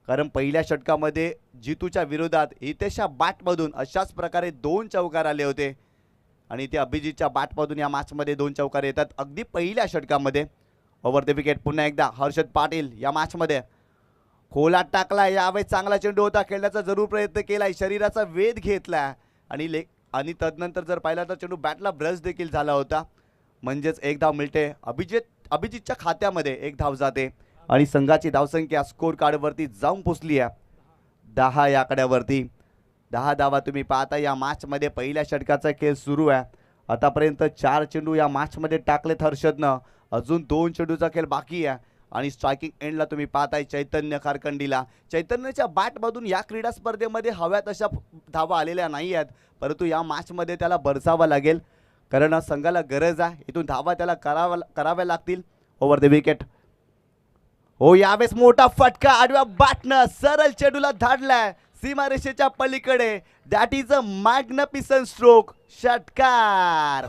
कारण पहिल्या षटकामध्ये जितूच्या विरोधात हितेशच्या बॅटमधून अशाच प्रकारे 2 चौकार आले होते आणि ते अभिजितच्या बॅटमधून या मॅचमध्ये 2 चौकार येतात अगदी पहिल्या षटकामध्ये. ओव्हर द विकेट पुन्हा एकदा हर्षद पाटील या मॅचमध्ये खोलात टाकला. यावेळेस चांगला चेंडू होता, खेळण्याचा जरूर प्रयत्न केलाय, शरीराचा वेध घेतला आणि तदनंतर जर पाहिला तर चेंडू बॅटला ब्रश देखील झाला होता, म्हणजेच 1 धाव मिळते. अभिजितच्या खात्यामध्ये 1 धाव जाते आणि संघाची धावसंख्या स्कोर कार्डवरती जाऊन पोचली आहे 10 या आकड्यावरती. 10 धावा तुम्ही पाहता या मॅचमध्ये. पहिल्या षटकाचा खेळ सुरू आहे. आतापर्यंत 4 चेंडू या मॅचमध्ये टाकलेत हर्षदनं. अजून 2 चेंडूचा खेळ बाकी आहे आणि स्ट्रायकिंग एंडला तुम्ही पाहताय चैतन्य खारकंडीला. चैतन्यच्या बॅटमधून या क्रीडा स्पर्धेमध्ये हव्यात अशा धावा आलेल्या नाही आहेत, परंतु या मॅचमध्ये त्याला बरसावं लागेल, कारण संघाला गरज आहे. इथून धावा त्याला कराव्या लागतील. ओव्हर द विकेट हो, यावेळेस मोठा फटका आडव्या बॅटनं सरळ चेंडूला धाडलाय सीमारेषेच्या पलीकडे. That is a magnificent stroke. षटकार.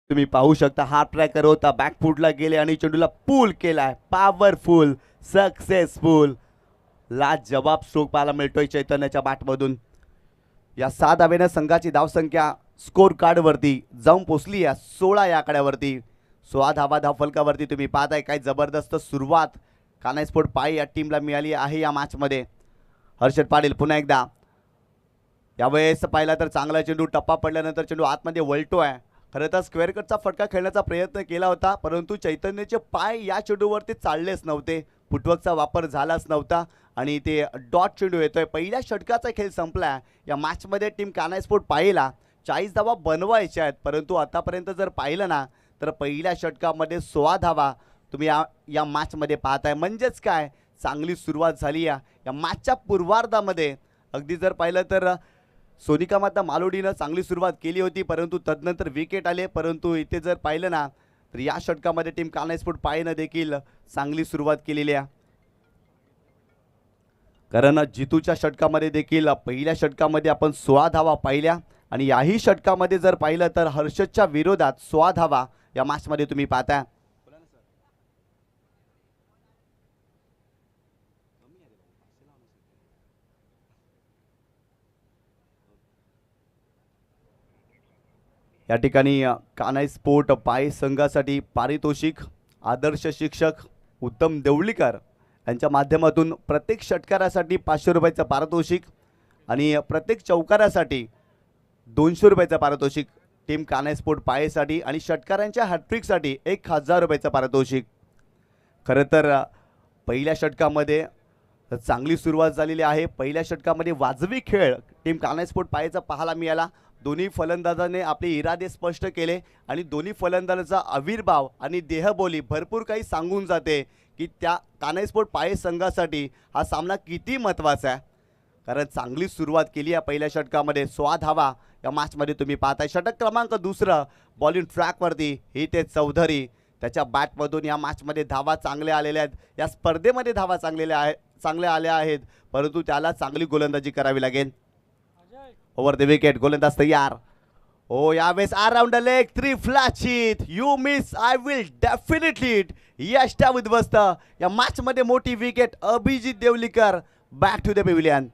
तुम्ही पाहू शकता हार्ट ट्रॅकर होता, बॅकफूटला गेले आणि चेंडूला पूल केलाय, पॉवरफुल, सक्सेसफुल, लाजवाब स्ट्रोक पाहायला मिळतोय चैतन्याच्या बॅटमधून. या 6 धावेनं संघाची धावसंख्या स्कोर कार्डवरती जाऊन पोचली आहे 16 या आकड्यावरती. 16 धावा धावफलकावरती तुम्ही पाहताय काय जबरदस्त सुरुवात कान्हाई स्पोर्ट पाय या टीमला मिळाली आहे या मॅचमध्ये. हर्षद पाटील पुन्हा एकदा, यावेळेस पाहिला तर चांगला चेंडू, टप्पा पडल्यानंतर चेंडू आतमध्ये वळतोय. खरं तर स्क्वेअर कटचा फटका खेळण्याचा प्रयत्न केला होता, परंतु चैतन्याचे पाय या चेंडूवरती चाललेच नव्हते, फुटवर्कचा वापर झालाच नव्हता आणि ते डॉट चेंडू येतोय. पहिल्या षटकाचा खेळ संपला. या मॅचमध्ये टीम कान्हाई स्पोर्ट पाहिला 40 धावा बनवायच्या आहेत, परंतु आतापर्यंत जर पाहिलं ना तर पहिल्या षटकामध्ये 16 धावा तुम्ही या मॅचमध्ये पाहताय. म्हणजेच काय, चांगली सुरुवात झाली या मॅचच्या पूर्वार्धामध्ये. अगदी जर पाहिलं तर सोनिका माता मालोडीनं चांगली सुरुवात केली होती, परंतु तदनंतर विकेट आले. परंतु इथे जर पाहिलं ना तर या षटकामध्ये टीम कान्हाई स्पोर्ट पायनं देखील चांगली सुरुवात केलेली आहे. कारण जितूच्या षटकामध्ये देखील पहिल्या षटकामध्ये आपण 16 धावा पाहिल्या आणि याही षटकामध्ये जर पाहिलं तर हर्षदच्या विरोधात 16 धावा या मॅचमध्ये तुम्ही पाहता. या ठिकाणी कान्हाई स्पोर्ट पाय संघासाठी पारितोषिक आदर्श शिक्षक उत्तम देवळीकर यांच्या माध्यमातून प्रत्येक षटकारासाठी 500 रुपयाचं पारितोषिक आणि प्रत्येक चौकारासाठी 200 रुपयाचं पारितोषिक टीम कान्हाई स्पोर्ट पायसाठी आणि षटकारांच्या हॅट्रिकसाठी 1000 रुपयाचं पारितोषिक. खरं तर पहिल्या षटकामध्ये चांगली सुरुवात झालेली आहे. पहिल्या षटकामध्ये वाजवी खेळ टीम कान्हाई स्पोर्ट पायचा पाहायला मिळाला. दोन्ही फलंदाजाने आपले इरादे स्पष्ट केले आणि दोन्ही फलंदाजाचा आविर्भाव आणि देहबोली भरपूर काही सांगून जाते की त्या कान्हाई स्पोर्ट पाय संघासाठी हा सामना किती महत्त्वाचा आहे. कारण चांगली सुरुवात केली आहे पहिल्या षटकामध्ये. 16 धावा या मॅचमध्ये तुम्ही पाहताय. षटक क्रमांक 2 बॉलिंग ट्रॅकवरती हितेश चौधरी, त्याच्या बॅटमधून या मॅचमध्ये धावा चांगल्या आलेल्या आहेत. या स्पर्धेमध्ये धावा चांगल्या आल्या आहेत, परंतु त्याला चांगली गोलंदाजी करावी लागेल. ओव्हर द विकेट, गोलंदाज तयार. ओ यावेळेस around the leg 3 flat hit, you miss I will definitely hit. यश त्या उद्ध्वस्त. या मॅचमध्ये मोठी wicket, Abhijit Deolikar back to the pavilion.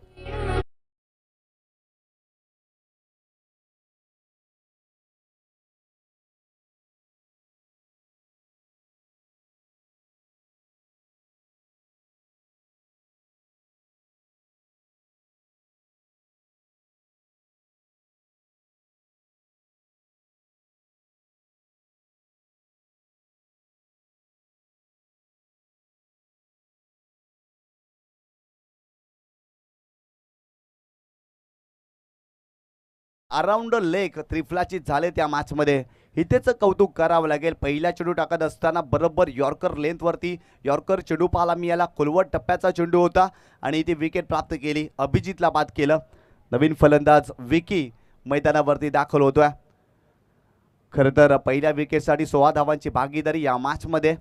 Around the leg त्रिफलाची झाले त्या मॅचमध्ये. हितेचं कौतुक करावं लागेल. पहिला चेंडू टाकत असताना बरोबर यॉर्कर लेंथवरती यॉर्कर चेंडू पाहायला मिळाला. खोलवट टप्प्याचा चेंडू होता आणि ती विकेट प्राप्त केली. अभिजितला बाद केलं. नवीन फलंदाज विकी मैदानावरती दाखल होतोय. खरं तर पहिल्या विकेटसाठी 16 धावांची भागीदारी या मॅचमध्ये.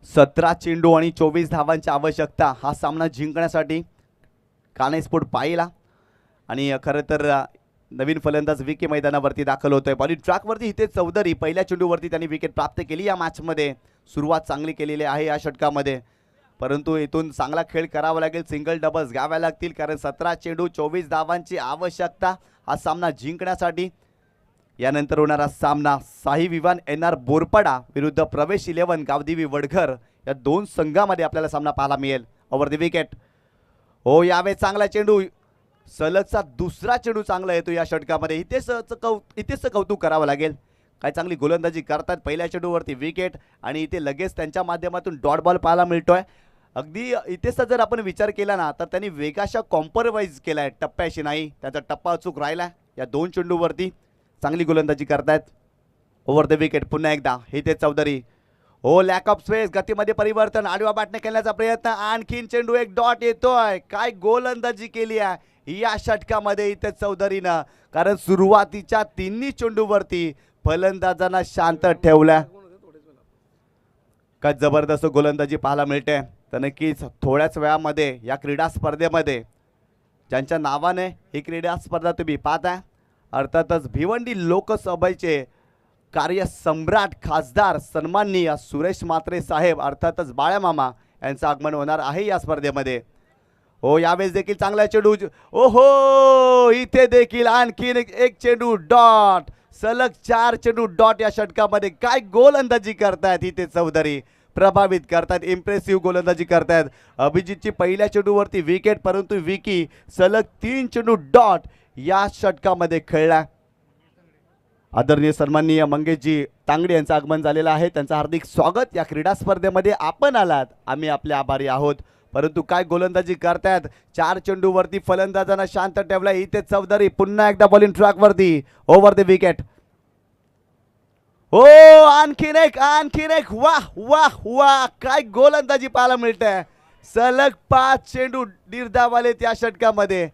सतरा चेंडू आणि 24 धावांची आवश्यकता हा सामना जिंकण्यासाठी कान्हाई स्पोर्ट पाहिला. आणि खरं तर नवीन फलंदाज विकी मैदानावरती दाखल होतोय. बॉलिंग ट्रॅकवरती हितेश चौधरी, पहिल्या चेंडूवरती त्यांनी विकेट प्राप्त केली. या मॅचमध्ये सुरुवात चांगली केलेली आहे या षटकामध्ये, परंतु इथून चांगला खेळ करावा लागेल. सिंगल डबल्स घ्याव्या लागतील, कारण 17 चेंडू 24 धावांची आवश्यकता हा सामना जिंकण्यासाठी. यानंतर होणारा सामना साई विवान NR बोरपाडा विरुद्ध प्रवेश 11 गावदेवी वडघर या दोन संघामध्ये आपल्याला सामना पाहायला मिळेल. Over the wicket. हो यावेळेस चांगला चेंडू, सलगचा दुसरा चेंडू चांगला येतो या षटकामध्ये. इथेच कौतुक करावं लागेल. काय चांगली गोलंदाजी करतात. पहिल्या चेंडूवरती विकेट आणि इथे लगेच त्यांच्या माध्यमातून डॉट बॉल पाहायला मिळतोय. अगदी इथेच जर आपण विचार केला ना तर त्यांनी वेगाशा कॉम्प्रोमाइज केलाय, टप्प्याशी नाही. त्याचा टप्पा अचूक राहिला. या दोन चेंडूवरती चांगली गोलंदाजी करतायत. ओव्हर द विकेट पुन्हा एकदा हितेश चौधरी. हो लॅक ऑफ स्पेस, गतीमध्ये परिवर्तन, आडव्या बॅटने खेळण्याचा प्रयत्न, आणखीन चेंडू, एक डॉट येतोय. काय गोलंदाजी केली आहे या षटकामध्ये हितेश चौधरीनं, कारण सुरुवातीच्या तिन्ही चेंडूवरती फलंदाजांना शांत ठेवलं. काय जबरदस्त गोलंदाजी पाहायला मिळते. तर नक्कीच थोड्याच वेळामध्ये या क्रीडा स्पर्धेमध्ये ज्यांच्या नावाने ही क्रीडा स्पर्धा तुम्ही पाहताय, अर्थातच भिवंडी लोकसभेचे कार्यसम्राट खासदार सन्माननीय सुरेश म्हात्रे साहेब अर्थातच बाळ्या मामा यांचं आगमन होणार आहे या स्पर्धेमध्ये. हो, यावेळेस देखील चांगला चेंडू. ओहो, इथे देखील आणखीन एक चेंडू डॉट. सलग 4 चेंडू डॉट या षटकामध्ये. काय गोलंदाजी करतायत इथे चौधरी, प्रभावित करतायत, इम्प्रेसिव्ह गोलंदाजी करतायत. अभिजितची पहिल्या चेंडूवरती विकेट, परंतु विकी सलग 3 चेंडू डॉट या षटकामध्ये खेळला. आदरणीय सन्माननीय मंगेशजी तांगडे यांचं आगमन झालेलं आहे. त्यांचं हार्दिक स्वागत. या क्रीडा स्पर्धेमध्ये आपण आलात, आम्ही आपले आभारी आहोत. परंतु काय गोलंदाजी करतायत. 4 चेंडूवरती फलंदाजांना शांत ठेवला. इथे चौधरी पुन्हा एकदा बॉलिंग ट्रॅकवरती, ओव्हर द विकेट. हो, आणखीन एक. वाह वाह वाह, काय गोलंदाजी पाहायला मिळते. सलग 5 चेंडू निर्धावालेत या षटकामध्ये.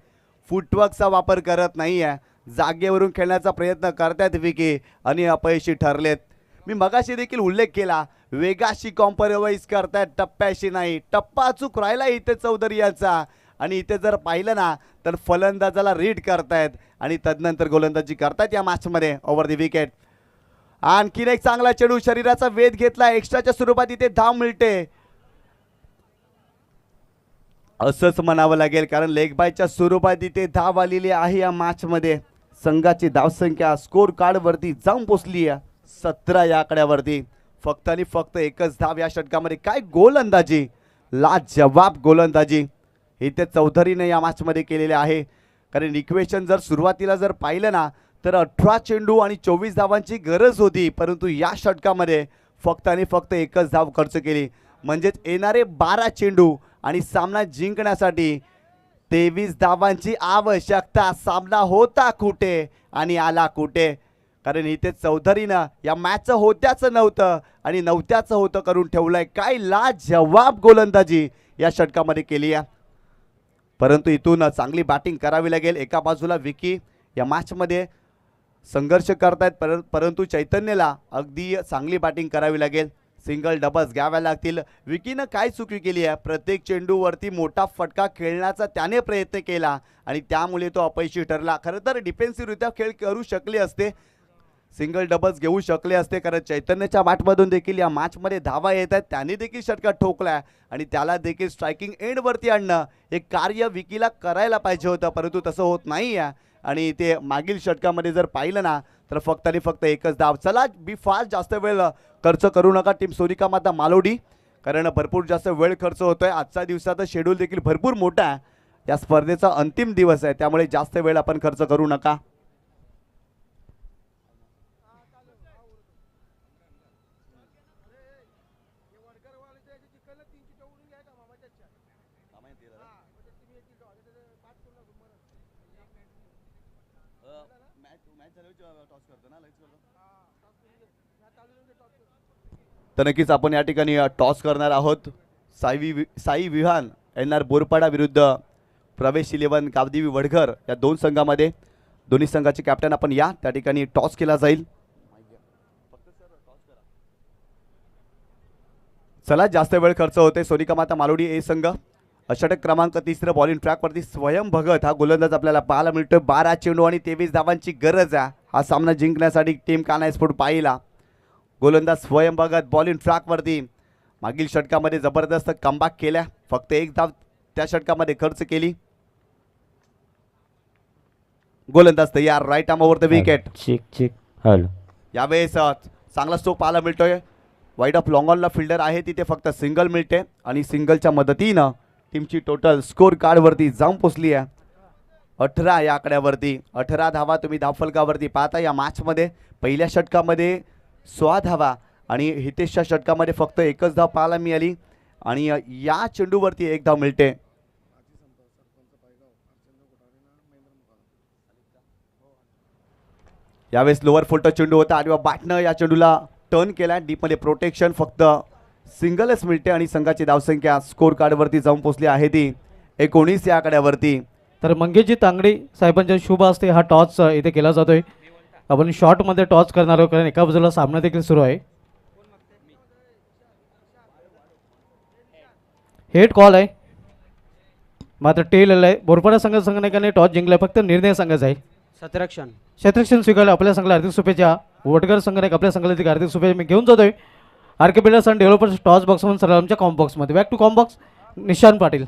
फुटवर्कचा वापर करत नाहीये, जागेवरून खेळण्याचा प्रयत्न करतायत विकी आणि अपयशी ठरलेत. मी मगाशी देखील उल्लेख केला, वेगाशी कॉम्प्रोमाइज करतायत, टप्प्याशी नाही. टप्पा चूक राहिला इथे चौधरी यांचा. आणि इथे जर पाहिलं ना तर फलंदाजाला रीड करतायत आणि तदनंतर गोलंदाजी करतायत या मॅचमध्ये. Over the wicket. आणखीन एक चांगला चेंडू, शरीराचा वेध घेतला. एक्स्ट्राच्या स्वरूपात इथे धाव मिळते असंच म्हणावं लागेल, कारण लेग बायच्या स्वरूपात इथे धाव आलेली आहे या मॅचमध्ये. संघाची धावसंख्या स्कोर कार्डवरती जाऊन पोचली आहे 17 या आकड्यावरती. फक्त आणि फक्त एकच धाव या षटकामध्ये. काय गोलंदाजी, लाजवाब गोलंदाजी इथे चौधरीने या मॅचमध्ये केलेले आहे. कारण इक्वेशन जर सुरुवातीला जर पाहिलं ना तर 18 चेंडू आणि 24 धावांची गरज होती, परंतु या षटकामध्ये फक्त आणि फक्त एकच धाव खर्च केली. म्हणजेच येणारे 12 चेंडू आणि सामना जिंकण्यासाठी 23 धावांची आवश्यकता. सामना होता कुठे आणि आला कुठे, कारण इथे चौधरीनं या मॅचचं होत्याचं नव्हतं आणि नव्हत्याचं होतं करून ठेवलंय. काय लाजवाब गोलंदाजी या षटकामध्ये केली आहे. परंतु इथून चांगली बॅटिंग करावी लागेल. एका बाजूला विकी या मॅचमध्ये संघर्ष करतायत, परंतु चैतन्यला अगदी चांगली बॅटिंग करावी लागेल. सिंगल डबल्स घ्याव्या लागतील. विकीनं काय चुकी केली आहे, प्रत्येक चेंडूवरती मोठा फटका खेळण्याचा त्याने प्रयत्न केला आणि त्यामुळे तो अपयशी ठरला. खरं तर डिफेन्सिव्हरित्या खेळ करू शकले असते, सिंगल डबल्स घेऊ शकले असते, कारण चैतन्यच्या बॅटमधून देखील या मॅचमध्ये धावा येत आहेत. त्याने देखील षटका ठोकला आणि त्याला देखील स्ट्रायकिंग एंडवरती आणणं हे कार्य विकीला करायला पाहिजे होतं, परंतु तसं होत नाही आहे. आणि ते मागील षटकामध्ये जर पाहिलं ना तर फक्त आणि फक्त एकच धाव. चला, फार जास्त वेळ खर्च करू नका टीम सोनिका माता मालोडी, कारण भरपूर जास्त वेळ खर्च होतोय. आजच्या दिवसाचा शेड्यूल देखील भरपूर मोठा आहे. या स्पर्धेचा अंतिम दिवस आहे, त्यामुळे जास्त वेळ आपण खर्च करू नका. तर नक्कीच आपण या ठिकाणी टॉस करणार आहोत. साई विहान एन.आर. बोरपाडा विरुद्ध प्रवेश 11 गावदेवी वडघर या दोन संघामध्ये. दोन्ही संघाचे कॅप्टन आपण या त्या ठिकाणी टॉस केला जाईल. चला, जास्त वेळ खर्च होते. सोनिका माता मालोडी ए संघ षटक क्रमांक 3 बॉलिंग ट्रॅकवरती स्वयं भगत हा गोलंदाज आपल्याला पाहायला मिळतोय. 12 चेंडू आणि 23 धावांची गरज आहे हा सामना जिंकण्यासाठी टीम कान्हा स्पोर्ट पाहिला. गोलंदाज स्वयं भगत बॉलिंग ट्रॅकवरती मागील षटकामध्ये जबरदस्त कमबॅक केल्या. फक्त एक धाव त्या षटकामध्ये खर्च केली. गोलंदाज तयार, right arm over the wicket. यावेळेस चांगला स्ट्रोक पाहायला मिळतोय. वाईड ऑफ लॉंग ऑनला फिल्डर आहे, तिथे फक्त सिंगल मिळते आणि सिंगलच्या मदतीनं टीमची टोटल स्कोर कार्डवरती जाऊन पोचली आहे 18 या आकड्यावरती. 18 धावा तुम्ही धावफलकावरती पाहता. या मॅचमध्ये पहिल्या षटकामध्ये 16 धावा आणि हितेशच्या षटकामध्ये फक्त एकच धाव पाहायला मिळाली आणि या चेंडूवरती एक धाव मिळते. यावेळेस लोअर फुलटच चेंडू होता आणि बॅटनं या चेंडूला टर्न केला. डीपमध्ये प्रोटेक्शन, फक्त सिंगलच मिळते आणि संघाची धावसंख्या स्कोर कार्डवरती जाऊन पोचली आहे ती 19 या आकड्यावरती. तर मंगेशजी तांगडी साहेबांच्या शुभ हस्ते हा टॉस इथे केला जातोय. आपण शॉर्टमध्ये टॉस करणार आहोत, कारण एका बाजूला सामना देखील सुरू आहे. हेड कॉल आहे. मात्र टेल आलाय. बोरपाडा संघटनाने टॉस जिंकलाय. फक्त निर्णय सांगायचा आहे. सतरक्षण क्षेत्रक्षण स्वीकारलं. आपल्या संघाला हार्दिक शुभेच्छा. वडकर संघटना आपल्या संघाला हार्दिक शुभेच्छा मी घेऊन जातोय. RK builders and developers toss box म्हणून सरळ आमच्या कॉम बॉक्समध्ये. Back to comm box. Nishant Patil.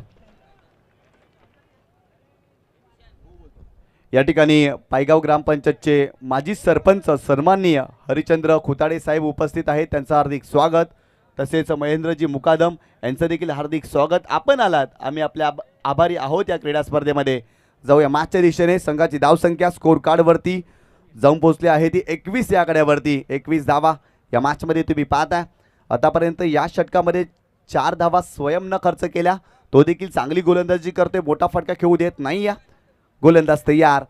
या ठिकाणी पायगाव ग्रामपंचायतचे माजी सरपंच सन्माननीय हरिचंद्र खुताडे साहेब उपस्थित आहेत. त्यांचं हार्दिक स्वागत. तसेच महेंद्रजी मुकादम यांचं देखील हार्दिक स्वागत. आपण आलात, आम्ही आपल्या आभारी आहोत. या क्रीडा स्पर्धेमध्ये जाऊया मागच्या दिशेने. संघाची धावसंख्या स्कोर कार्डवरती जाऊन पोहोचली आहे ती 21 या आकड्यावरती. 21 धावा या मॅचमध्ये तुम्ही पाहता. आतापर्यंत या षटकामध्ये 4 धावा स्वयं न खर्च केल्या. तो देखील चांगली गोलंदाजी करते. मोठा फटका खेळू देत नाही. या गोलंदाज तयार.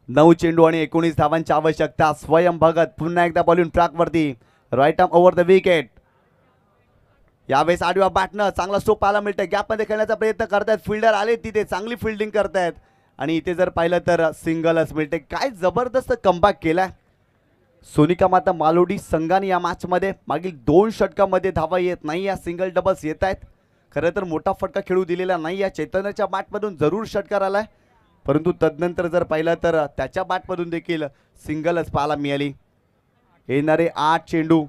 नऊ चेंडू आणि 19 धावांची आवश्यकता. स्वयं भगत पुन्हा एकदा बॉलिंग ट्रॅकवरती. Right arm over the wicket. यावेळेस आडव्या बॅटनं चांगला स्ट्रोक पाहायला मिळतंय. गॅपमध्ये खेळण्याचा प्रयत्न करतायत. फिल्डर आले तिथे, चांगली फिल्डिंग करतायत आणि इथे जर पाहिलं तर सिंगलच मिळते. काय जबरदस्त कमबॅक केलाय सोनिका माता मालोडी संघाने या मॅचमध्ये. मागील 2 षटकामध्ये धावा येत नाही. या सिंगल डबल्स येत आहेत. खरं तर मोठा फटका खेळू दिलेला नाही. या चैतन्याच्या बॅटमधून जरूर षटकार आलाय, परंतु तदनंतर जर पाहिलं तर त्याच्या बॅटमधून देखील सिंगलच पाहायला मिळाली. येणारे 8 चेंडू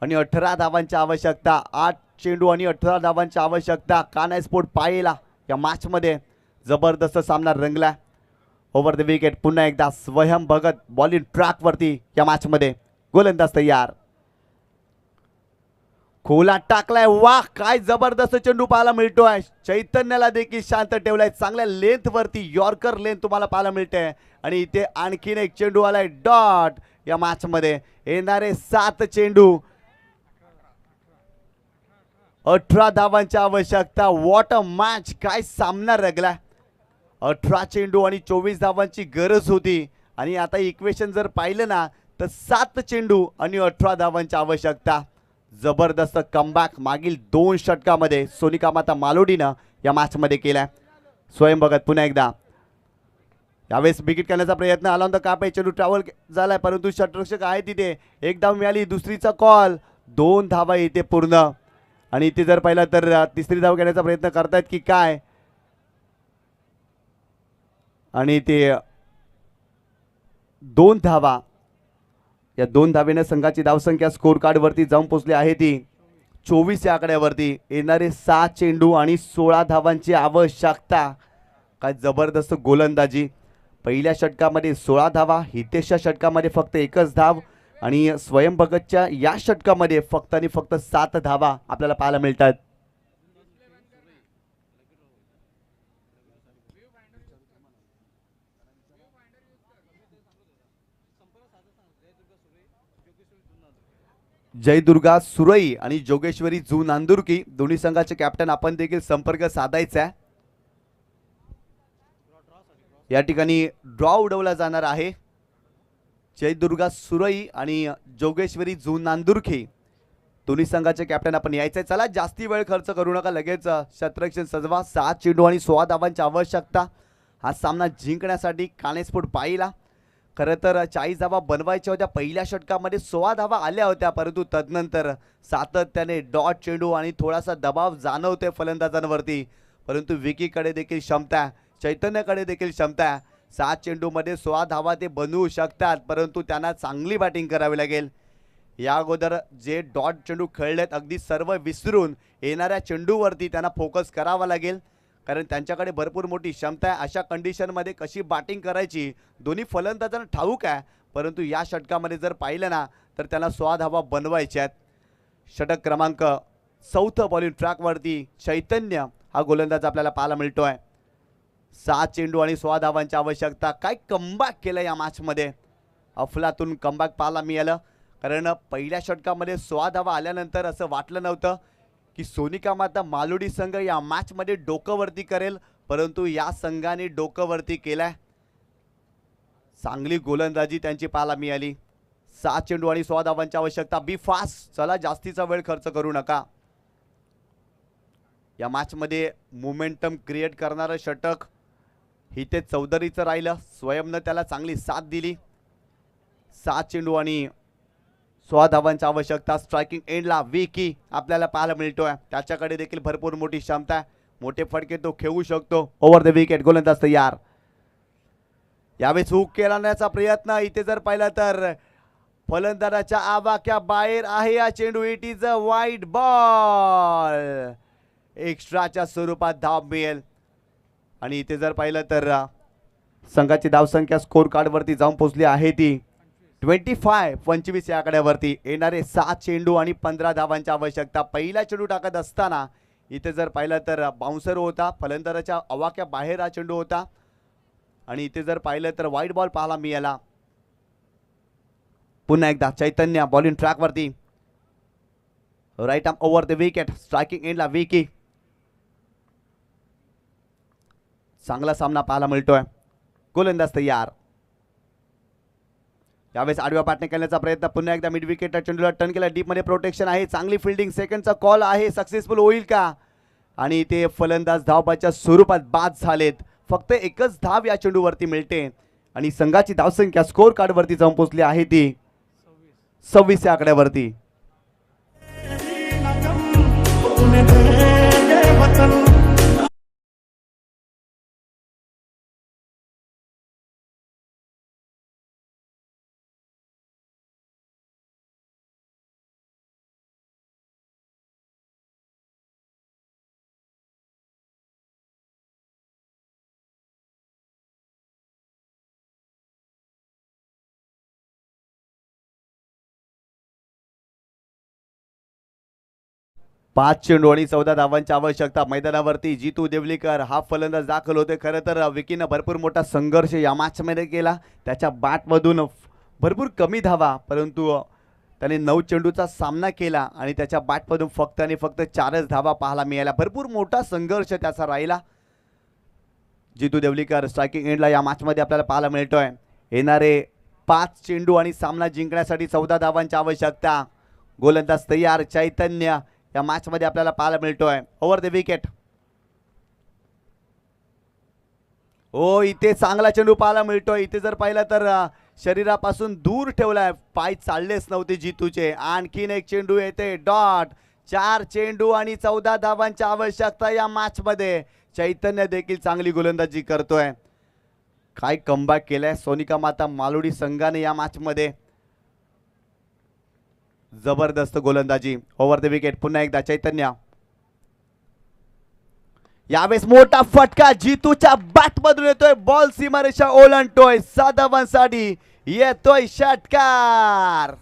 आणि 18 धावांची आवश्यकता. 8 चेंडू आणि 18 धावांची आवश्यकता. कानाय स्पोर्ट पाहिला या मॅचमध्ये. जबरदस्त सामना रंगला. Over the wicket. पुन्हा एकदा स्वयं भगत बॉलिंग ट्रॅकवरती या मॅचमध्ये. गोलंदाज तयार. खोला टाकलाय. वाह, काय जबरदस्त चेंडू पाहायला मिळतोय. चैतन्याला देखील शांत ठेवलाय. चांगल्या लेंथ वरती यॉर्कर लेंथ तुम्हाला पाहायला मिळते. आणि इथे आणखीन एक चेंडू आलाय डॉट या मॅचमध्ये. येणारे 7 चेंडू 18 धावांची आवश्यकता. What a match. काय सामना रंगला. 18 चेंडू आणि 24 धावांची गरज होती. आणि आता इक्वेशन जर पाहिलं ना तर 7 चेंडू आणि 18 धावांची आवश्यकता. जबरदस्त कमबॅक मागील 2 षटकामध्ये सोनिका माता मालोडीनं या मॅचमध्ये केलाय. स्वयं भगत पुन्हा एकदा. यावेळेस विकेट करण्याचा प्रयत्न आला होता. कापे चेंडू ट्रॅव्हल झालाय, परंतु षटरक्षक आहे तिथे. एक धाव मिळाली. दुसरीचा कॉल. 2 धावा इथे पूर्ण. आणि इथे जर पाहिलं तर तिसरी धाव घेण्याचा प्रयत्न करतायत की काय. आणि ते 2 धावा. या 2 धावेने संघाची धावसंख्या स्कोर कार्डवरती जाऊन पोहोचली आहे ती 24 या आकड्यावरती. येणारे 7 चेंडू आणि 16 धावांची आवश्यकता. काय जबरदस्त गोलंदाजी. पहिल्या षटकामध्ये 16 धावा. हितेशच्या षटकामध्ये फक्त 1च धाव. आणि स्वयं भगतच्या या षटकामध्ये फक्त आणि फक्त 7 धावा आपल्याला पाहायला मिळतात. जयदुर्गा सुरई आणि जोगेश्वरी जू नांदुरकी दोन्ही संघाचे कॅप्टन आपण देखील संपर्क साधायचा आहे. या ठिकाणी ड्रॉ उडवला जाणार आहे. जयदुर्गा सुरई आणि जोगेश्वरी जू नांदुरकी दोन्ही संघाचे कॅप्टन आपण यायचे. चला जास्ती वेळ खर्च करू नका. लगेच क्षेत्ररक्षण सजवा. 7 चेंडू आणि 16 धावांची आवश्यकता. हा सामना जिंकण्यासाठी कानेस्फोट पाहिला. खरं तर 40 धावा बनवायच्या होत्या. पहिल्या षटकामध्ये 16 धावा आल्या होत्या, परंतु तदनंतर सातत्याने डॉट चेंडू आणि थोडासा दबाव जाणवतोय फलंदाजांवरती. परंतु विकीकडे देखील क्षमता, चैतन्यकडे देखील क्षमता. 7 चेंडूमध्ये 16 धावा ते बनवू शकतात, परंतु त्यांना चांगली बॅटिंग करावी लागेल. या अगोदर जे डॉट चेंडू खेळलेत अगदी सर्व विसरून येणाऱ्या चेंडूवरती त्यांना फोकस करावा लागेल, कारण त्यांच्याकडे भरपूर मोठी क्षमता आहे. अशा कंडिशनमध्ये कशी बॅटिंग करायची दोन्ही फलंदाजांना ठाऊक आहे, परंतु या षटकामध्ये जर पाहिलं ना तर त्यांना 16 धावा बनवायच्या आहेत. षटक क्रमांक 4 बॉलिंग ट्रॅकवरती चैतन्य हा गोलंदाज आपल्याला पाहायला मिळतोय. 7 चेंडू आणि 16 धावांची आवश्यकता. काय कमबॅक केलं या मॅचमध्ये. अफलातून कमबॅक पाहायला मिळालं, कारण पहिल्या षटकामध्ये 16 धावा आल्यानंतर असं वाटलं नव्हतं की सोनिका माता मालोडी संघ या मॅचमध्ये डोकं वरती करेल, परंतु या संघाने डोकं वरती केलंय. चांगली गोलंदाजी त्यांची पाहायला मिळाली. 7 चेंडू आणि 16 धावांची आवश्यकता. बी फास्ट. चला जास्तीचा वेळ खर्च करू नका. या मॅचमध्ये मोमेंटम क्रिएट करणारं षटक हिते चौधरीचं राहिलं. स्वयंनं त्याला चांगली साथ दिली. 7 चेंडू आणि 16 धावांची आवश्यकता. स्ट्रायकिंग एंडला विकी आपल्याला पाहायला मिळतोय. त्याच्याकडे देखील भरपूर मोठी क्षमता आहे. मोठे फटके तो खेळू शकतो. ओव्हर द विकेट, गोलंदाज तयार. यावेळेस हुक केल्याचा प्रयत्न. इथे जर पाहिलं तर फलंदाजाच्या आवाक्या बाहेर आहे या चेंडू. It is a wide ball. एक्स्ट्राच्या स्वरूपात धाव मिळेल. आणि इथे जर पाहिलं तर संघाची धावसंख्या स्कोर कार्ड वरती जाऊन पोहोचली आहे ती 25 या आकड्यावरती. येणारे 7 चेंडू आणि 15 धावांची आवश्यकता. पहिला चेंडू टाकत असताना इथे जर पाहिलं तर बाउन्सर होता. फलंदाजाच्या आवाक्या बाहेर हा चेंडू होता. आणि इथे जर पाहिलं तर वाईड बॉल पाहायला मिळाला. पुन्हा एकदा चैतन्य बॉलिंग ट्रॅक वरती. Right arm over the wicket. Striking एंडला विकी. चांगला सामना पाहायला मिळतोय. गोलंदाज तयार. यावेळेस आडव्या पाटने करण्याचा प्रयत्न. पुन्हा एकदा मिड विकेटला चेंडूला टर्न केला. डीप मध्ये प्रोटेक्शन आहे. चांगली फिल्डिंग. सेकंडचा कॉल आहे. सक्सेसफुल होईल का? आणि ते फलंदाज धावबाच्या स्वरूपात बाद झालेत. फक्त एकच धाव या चेंडूवरती मिळते. आणि संघाची धावसंख्या स्कोर कार्ड वरती जाऊन पोहोचली आहे ती 26 या आकड्यावरती. पाच चेंडू आणि 14 धावांची आवश्यकता. मैदानावरती जितू देवलीकर हा फलंदाज दाखल होते. खरं तर विकीनं भरपूर मोठा संघर्ष या मॅचमध्ये केला. त्याच्या बॅटमधून भरपूर कमी धावा, परंतु त्याने 9 चेंडूचा सामना केला आणि त्याच्या बॅटमधून फक्त आणि फक्त 4च धावा पाहायला मिळाल्या. भरपूर मोठा संघर्ष त्याचा राहिला. जितू देवलीकर स्ट्रायकिंग एंडला या मॅचमध्ये आपल्याला पाहायला मिळतोय. येणारे 5 चेंडू आणि सामना जिंकण्यासाठी 14 धावांची आवश्यकता. गोलंदाज तयार. चैतन्य या मॅच मध्ये आपल्याला पाहायला मिळतोय. Over the wicket. हो, इथे चांगला चेंडू पाहायला मिळतोय. इथे जर पाहिलं तर शरीरापासून दूर ठेवलाय. पाय चाललेच नव्हते जितूचे. आणखीन एक चेंडू येते. डॉट. 4 चेंडू आणि 14 धावांची आवश्यकता या मॅच मध्ये. चैतन्य देखील चांगली गोलंदाजी करतोय. काय कमबॅक केलाय सोनिका माता मालोडी संघाने या मॅच मध्ये. जबरदस्त गोलंदाजी. Over the wicket. पुन्हा एकदा चैतन्य. यावेळेस मोठा फटका जितूच्या बॅट मधून येतोय. बॉल सीमारेषा ओलांडतोय. 7 धावांसाठी येतोय षटकार.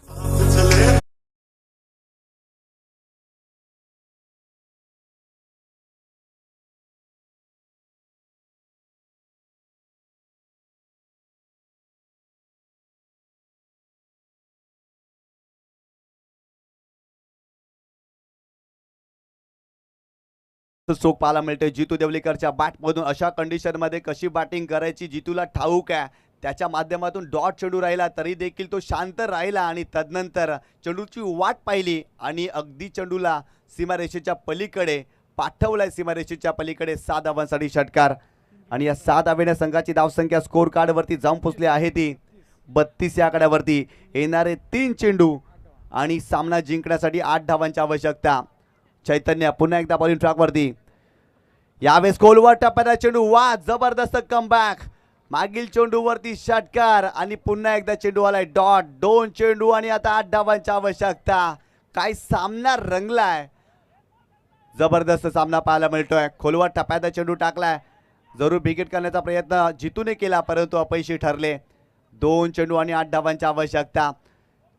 चोख पाहायला मिळते. जितू देवलीकरच्या बॅटमधून अशा कंडिशन मध्ये कशी बॅटिंग करायची जितूला ठाऊक आहे. त्याच्या माध्यमातून डॉट चेंडू राहिला तरी देखील तो शांत राहिला आणि तदनंतर चेंडूची वाट पाहिली आणि अगदी चेंडूला सीमारेषेच्या पलीकडे पाठवलाय. सीमारेषेच्या पलीकडे 7 धावांसाठी षटकार. आणि या 7 धावेने संघाची धावसंख्या स्कोर कार्ड वरती जाऊन पोहोचली आहे ती 32 या आकड्यावरती. येणारे 3 चेंडू आणि सामना जिंकण्यासाठी 8 धावांची आवश्यकता. चैतन्य पुन्हा एकदा बॉलिंग ट्रॅक वरती. यावेळेस खोलवर टप्प्याचा चेंडू. वा, जबरदस्त कमबॅक. मागील चेंडूवरती षटकार आणि पुन्हा एकदा चेंडू आलाय. डॉट. 2 चेंडू आणि आता 8 धावांची आवश्यकता. काय सामना रंगलाय. जबरदस्त सामना पाहायला मिळतोय. खोलवर टप्प्याचा चेंडू टाकलाय. जरूर विकेट करण्याचा प्रयत्न जितूने केला परंतु अपयशी ठरले. 2 चेंडू आणि 8 धावांची आवश्यकता.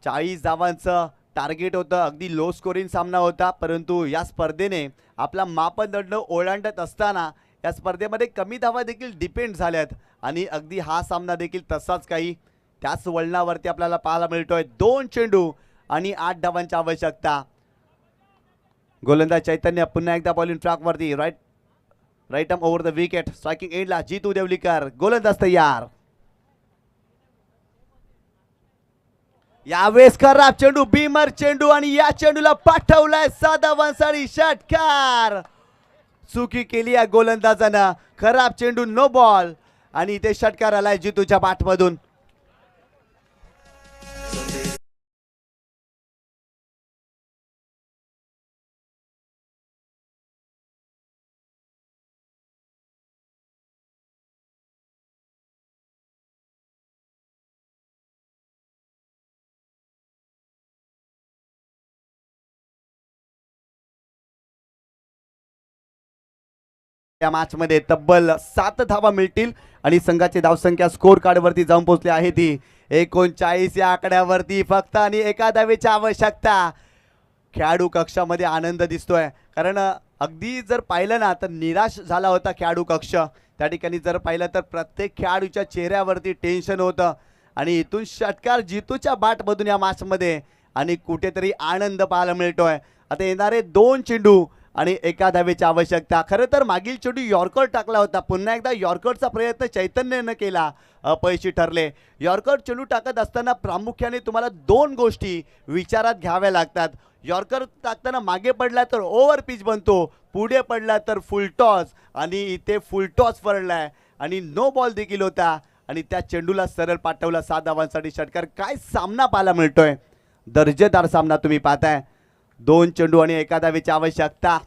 40 धावांचं टार्गेट होतं. अगदी लो स्कोरिंग सामना होता, परंतु या स्पर्धेने आपला मापदंड ओलांडत असताना या स्पर्धेमध्ये कमी धावा देखील डिपेंड झाल्यात आणि अगदी हा सामना देखील तसाच काही त्याच वळणावरती आपल्याला पाहायला मिळतोय. 2 चेंडू आणि 8 धावांची आवश्यकता. गोलंदाज चैतन्य पुन्हा एकदा बॉलिंग ट्रॅक वरती. Right arm over the wicket. Striking एंडला जितू देवलीकर. गोलंदाज तयार. यावेळेस खराब चेंडू. बीमर चेंडू आणि या चेंडूला पाठवलाय 7 धावांसाठी षटकार. चुकी केली आहे गोलंदाजानं. खराब चेंडू, नो बॉल आणि इथे षटकार आलाय जितूच्या बॅटमधून. या मॅचमध्ये तब्बल 7 धावा मिळतील आणि संघाची धावसंख्या स्कोर कार्डवरती जाऊन पोहोचली आहे ती 39 या आकड्यावरती फक्त आणि एका धावेची आवश्यकता. खेळाडू कक्षामध्ये आनंद दिसतोय कारण अगदी जर पाहिलं ना तर निराश झाला होता खेळाडू कक्ष. त्या ठिकाणी जर पाहिलं तर प्रत्येक खेळाडूच्या चेहऱ्यावरती टेन्शन होतं आणि इथून षटकार जितूच्या बाटमधून या मॅचमध्ये आणि कुठेतरी आनंद पाहायला मिळतोय. आता येणारे 2 चेंडू आणि एका धावेची आवश्यकता. खरं तर मागील चेंडू यॉर्कर टाकला होता, पुन्हा एकदा यॉर्करचा प्रयत्न चैतन्यनं केला, अपयशी ठरले. यॉर्कर चेंडू टाकत असताना प्रामुख्याने तुम्हाला 2 गोष्टी विचारात घ्याव्या लागतात. यॉर्कर टाकताना मागे पडला तर ओव्हर पिच बनतो, पुढे पडला तर फुल टॉस आणि इथे फुल टॉस पडलाय आणि नो बॉल देखील होता आणि त्या चेंडूला सरळ पाठवला 7 धावांसाठी षटकार. काय सामना पाहायला मिळतोय, दर्जेदार सामना तुम्ही पाहताय. 2 चेंडू आणि एका धावेची आवश्यकता.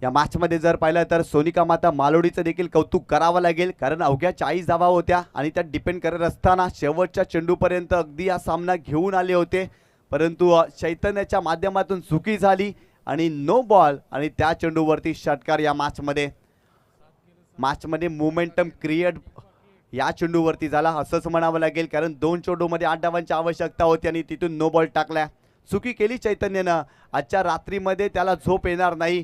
या मॅचमध्ये जर पाहिलं तर सोनिका माता मालोडीचं देखील कौतुक करावं लागेल कारण अवघ्या 40 धावा होत्या आणि त्या डिपेंड करत असताना शेवटच्या चेंडूपर्यंत अगदी हा सामना घेऊन आले होते, परंतु चैतन्याच्या माध्यमातून चुकी झाली आणि नो बॉल आणि त्या चेंडूवरती षटकार. या मॅचमध्ये मोमेंटम क्रिएट या चेंडूवरती झाला असंच म्हणावं लागेल कारण 2 चेंडूमध्ये 8 धावांची आवश्यकता होती आणि तिथून नो बॉल टाकल्या. चुकी केली चैतन्यनं. आजच्या रात्रीमध्ये त्याला झोप येणार नाही.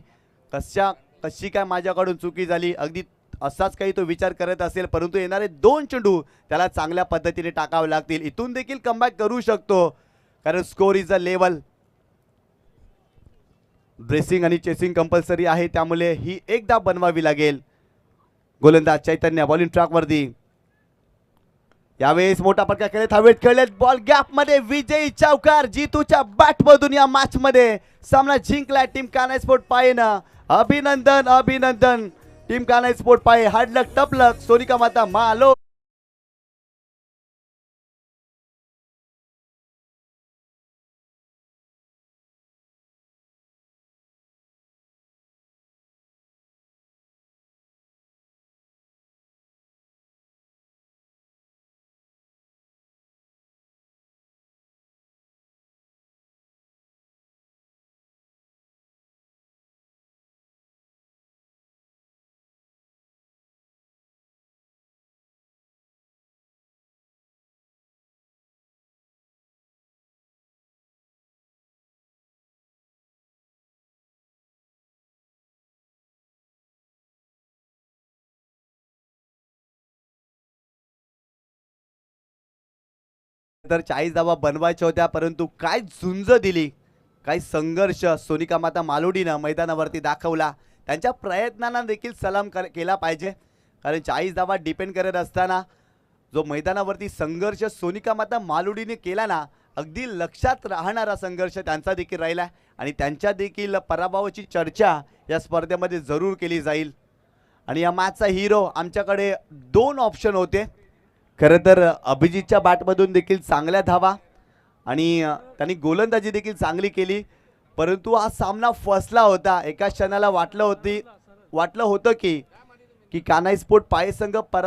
कशी काय माझ्याकडून चुकी झाली अगदी असाच काही तो विचार करत असेल, परंतु येणारे 2 चेंडू त्याला चांगल्या पद्धतीने टाकावे लागतील. इथून देखील कमबॅक करू शकतो कारण score is a level. Dressing आणि चेसिंग कंपल्सरी आहे त्यामुळे ही एक धाव बनवावी लागेल. गोलंदाज चैतन्य बॉलिंग ट्रॅकवरती. यावेळेस मोठा फटका खेळत हवेत खेळलेत बॉल गॅप मध्ये विजयी चौकार जितूच्या बॅटमधून या मॅच मध्ये सामना जिंकला टीम कान्हाई स्पोर्ट पायेनं. अभिनंदन अभिनंदन टीम कान्हाई स्पोर्ट पाये. हार्ड लक टफ लक सोनिका माता मालो. तर 40 धावा बनवायच्या होत्या परंतु काय झुंज दिली, काय संघर्ष सोनिका माता मालोडीनं मैदानावरती दाखवला. त्यांच्या प्रयत्नांना देखील सलाम केला पाहिजे कारण 40 धावा डिपेंड करत असताना जो मैदानावरती संघर्ष सोनिका माता मालोडीने केला ना, अगदी लक्षात राहणारा संघर्ष त्यांचा देखील राहिला आणि त्यांच्या देखील पराभवाची चर्चा या स्पर्धेमध्ये जरूर केली जाईल. आणि या मॅचचा हिरो आमच्याकडे 2 ऑप्शन होते. खरं तर अभिजितच्या बॅटमधून देखील चांगल्या धावा आणि त्यांनी गोलंदाजी देखील चांगली केली, परंतु हा सामना फसला होता. एका क्षणाला वाटलं होतं की कान्हाई स्पोर्ट पाये संघ पराभूत